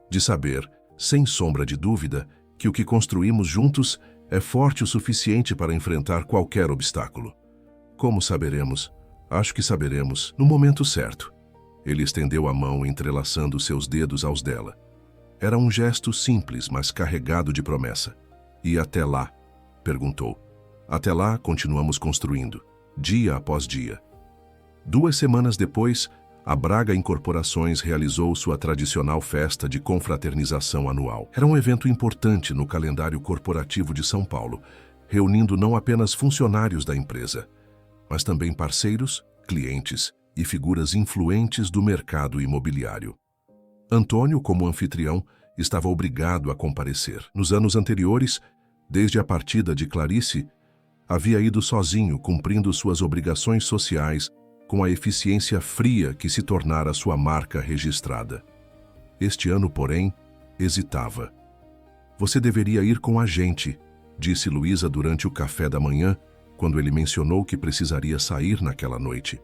Speaker 1: De saber, sem sombra de dúvida, que o que construímos juntos é forte o suficiente para enfrentar qualquer obstáculo. Como saberemos? Acho que saberemos no momento certo. Ele estendeu a mão, entrelaçando seus dedos aos dela. Era um gesto simples, mas carregado de promessa. E até lá? Perguntou. Até lá, continuamos construindo, dia após dia. 2 semanas depois, a Braga Incorporações realizou sua tradicional festa de confraternização anual. Era um evento importante no calendário corporativo de São Paulo, reunindo não apenas funcionários da empresa, mas também parceiros, clientes e figuras influentes do mercado imobiliário. Antônio, como anfitrião, estava obrigado a comparecer. Nos anos anteriores, desde a partida de Clarice, havia ido sozinho, cumprindo suas obrigações sociais com a eficiência fria que se tornara sua marca registrada. Este ano, porém, hesitava. Você deveria ir com a gente, disse Luísa durante o café da manhã, quando ele mencionou que precisaria sair naquela noite.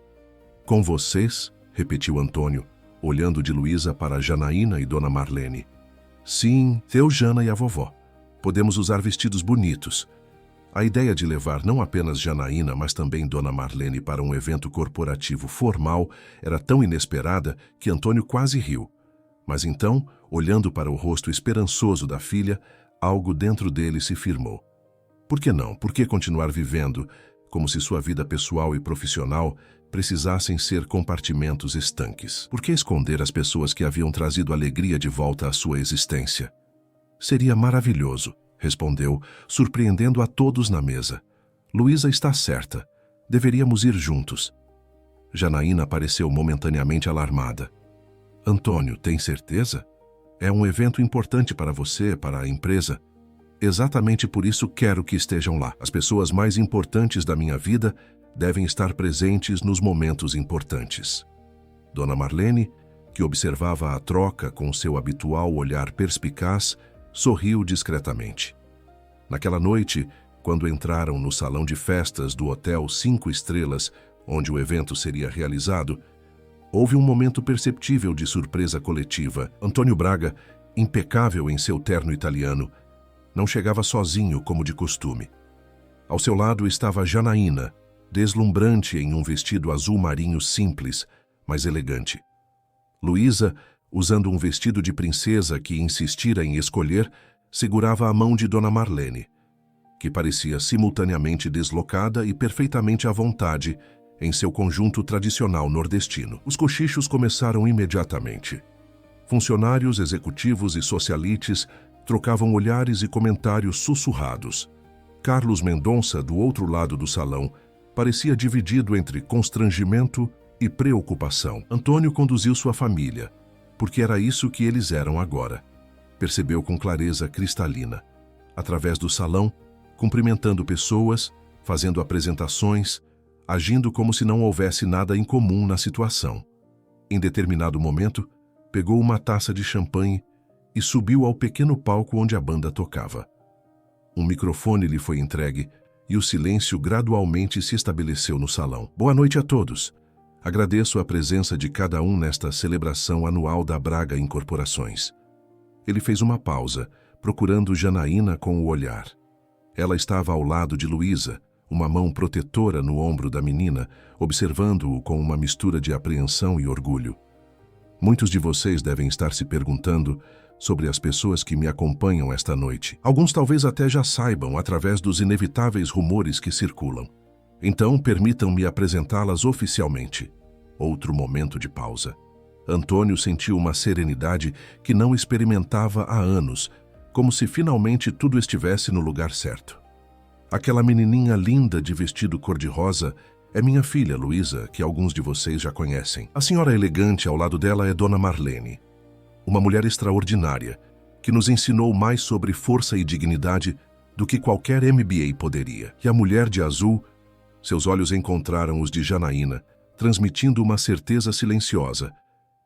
Speaker 1: Com vocês? Repetiu Antônio, olhando de Luísa para Janaína e Dona Marlene. Sim, eu, Jana e a vovó. Podemos usar vestidos bonitos. A ideia de levar não apenas Janaína, mas também Dona Marlene para um evento corporativo formal era tão inesperada que Antônio quase riu. Mas então, olhando para o rosto esperançoso da filha, algo dentro dele se firmou. Por que não? Por que continuar vivendo como se sua vida pessoal e profissional precisassem ser compartimentos estanques. Por que esconder as pessoas que haviam trazido alegria de volta à sua existência? Seria maravilhoso, respondeu, surpreendendo a todos na mesa. Luísa está certa. Deveríamos ir juntos. Janaína pareceu momentaneamente alarmada. Antônio, tem certeza? É um evento importante para você, para a empresa. Exatamente por isso quero que estejam lá. As pessoas mais importantes da minha vida devem estar presentes nos momentos importantes. Dona Marlene, que observava a troca com seu habitual olhar perspicaz, sorriu discretamente. Naquela noite, quando entraram no salão de festas do Hotel 5 Estrelas, onde o evento seria realizado, houve um momento perceptível de surpresa coletiva. Antônio Braga, impecável em seu terno italiano, não chegava sozinho como de costume. Ao seu lado estava Janaína, deslumbrante em um vestido azul marinho simples, mas elegante. Luísa, usando um vestido de princesa que insistira em escolher, segurava a mão de Dona Marlene, que parecia simultaneamente deslocada e perfeitamente à vontade em seu conjunto tradicional nordestino. Os cochichos começaram imediatamente. Funcionários, executivos e socialites trocavam olhares e comentários sussurrados. Carlos Mendonça, do outro lado do salão, parecia dividido entre constrangimento e preocupação. Antônio conduziu sua família, porque era isso que eles eram agora. Percebeu com clareza cristalina. Através do salão, cumprimentando pessoas, fazendo apresentações, agindo como se não houvesse nada em comum na situação. Em determinado momento, pegou uma taça de champanhe e subiu ao pequeno palco onde a banda tocava. Um microfone lhe foi entregue e o silêncio gradualmente se estabeleceu no salão. Boa noite a todos. Agradeço a presença de cada um nesta celebração anual da Braga Incorporações. Ele fez uma pausa, procurando Janaína com o olhar. Ela estava ao lado de Luísa, uma mão protetora no ombro da menina, observando-o com uma mistura de apreensão e orgulho. Muitos de vocês devem estar se perguntando sobre as pessoas que me acompanham esta noite. Alguns talvez até já saibam através dos inevitáveis rumores que circulam. Então, permitam-me apresentá-las oficialmente. Outro momento de pausa. Antônio sentiu uma serenidade que não experimentava há anos, como se finalmente tudo estivesse no lugar certo. Aquela menininha linda de vestido cor-de-rosa é minha filha, Luísa, que alguns de vocês já conhecem. A senhora elegante ao lado dela é Dona Marlene, uma mulher extraordinária, que nos ensinou mais sobre força e dignidade do que qualquer MBA poderia. E a mulher de azul, seus olhos encontraram os de Janaína, transmitindo uma certeza silenciosa.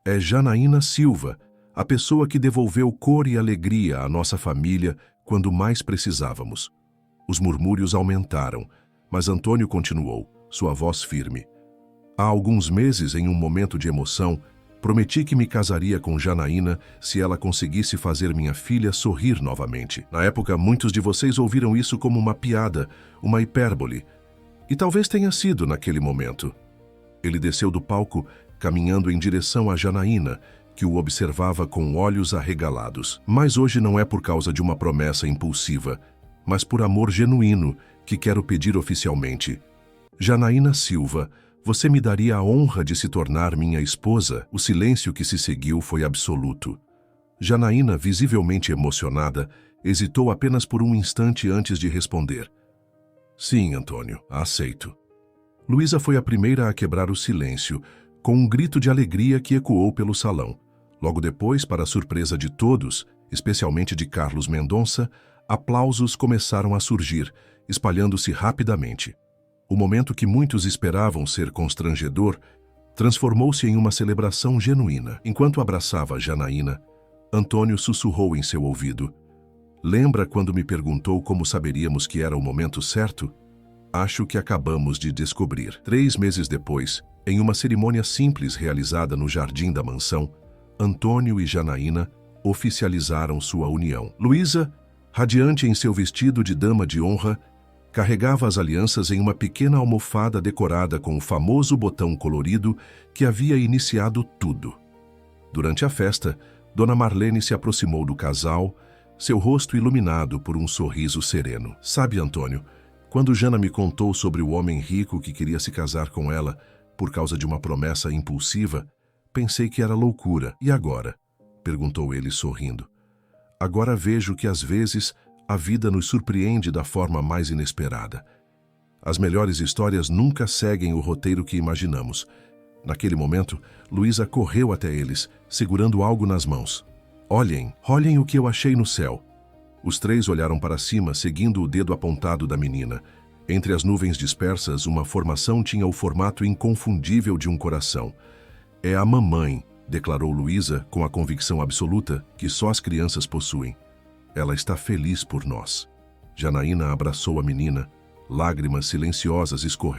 Speaker 1: É Janaína Silva, a pessoa que devolveu cor e alegria à nossa família quando mais precisávamos. Os murmúrios aumentaram, mas Antônio continuou, sua voz firme. Há alguns meses, em um momento de emoção, prometi que me casaria com Janaína se ela conseguisse fazer minha filha sorrir novamente. Na época, muitos de vocês ouviram isso como uma piada, uma hipérbole. E talvez tenha sido naquele momento. Ele desceu do palco, caminhando em direção a Janaína, que o observava com olhos arregalados. Mas hoje não é por causa de uma promessa impulsiva, mas por amor genuíno que quero pedir oficialmente. Janaína Silva, você me daria a honra de se tornar minha esposa? O silêncio que se seguiu foi absoluto. Janaína, visivelmente emocionada, hesitou apenas por um instante antes de responder. Sim, Antônio, aceito. Luísa foi a primeira a quebrar o silêncio, com um grito de alegria que ecoou pelo salão. Logo depois, para a surpresa de todos, especialmente de Carlos Mendonça, aplausos começaram a surgir, espalhando-se rapidamente. O momento que muitos esperavam ser constrangedor transformou-se em uma celebração genuína. Enquanto abraçava Janaína, Antônio sussurrou em seu ouvido. Lembra quando me perguntou como saberíamos que era o momento certo? Acho que acabamos de descobrir. 3 meses depois, em uma cerimônia simples realizada no jardim da mansão, Antônio e Janaína oficializaram sua união. Luísa, radiante em seu vestido de dama de honra, carregava as alianças em uma pequena almofada decorada com o famoso botão colorido que havia iniciado tudo. Durante a festa, Dona Marlene se aproximou do casal, seu rosto iluminado por um sorriso sereno. Sabe, Antônio, quando Jana me contou sobre o homem rico que queria se casar com ela, por causa de uma promessa impulsiva, pensei que era loucura. E agora? Perguntou ele sorrindo. Agora vejo que às vezes a vida nos surpreende da forma mais inesperada. As melhores histórias nunca seguem o roteiro que imaginamos. Naquele momento, Luísa correu até eles, segurando algo nas mãos. Olhem o que eu achei no céu. Os três olharam para cima, seguindo o dedo apontado da menina. Entre as nuvens dispersas, uma formação tinha o formato inconfundível de um coração. É a mamãe, declarou Luísa com a convicção absoluta que só as crianças possuem. Ela está feliz por nós. Janaína abraçou a menina, lágrimas silenciosas escorrendo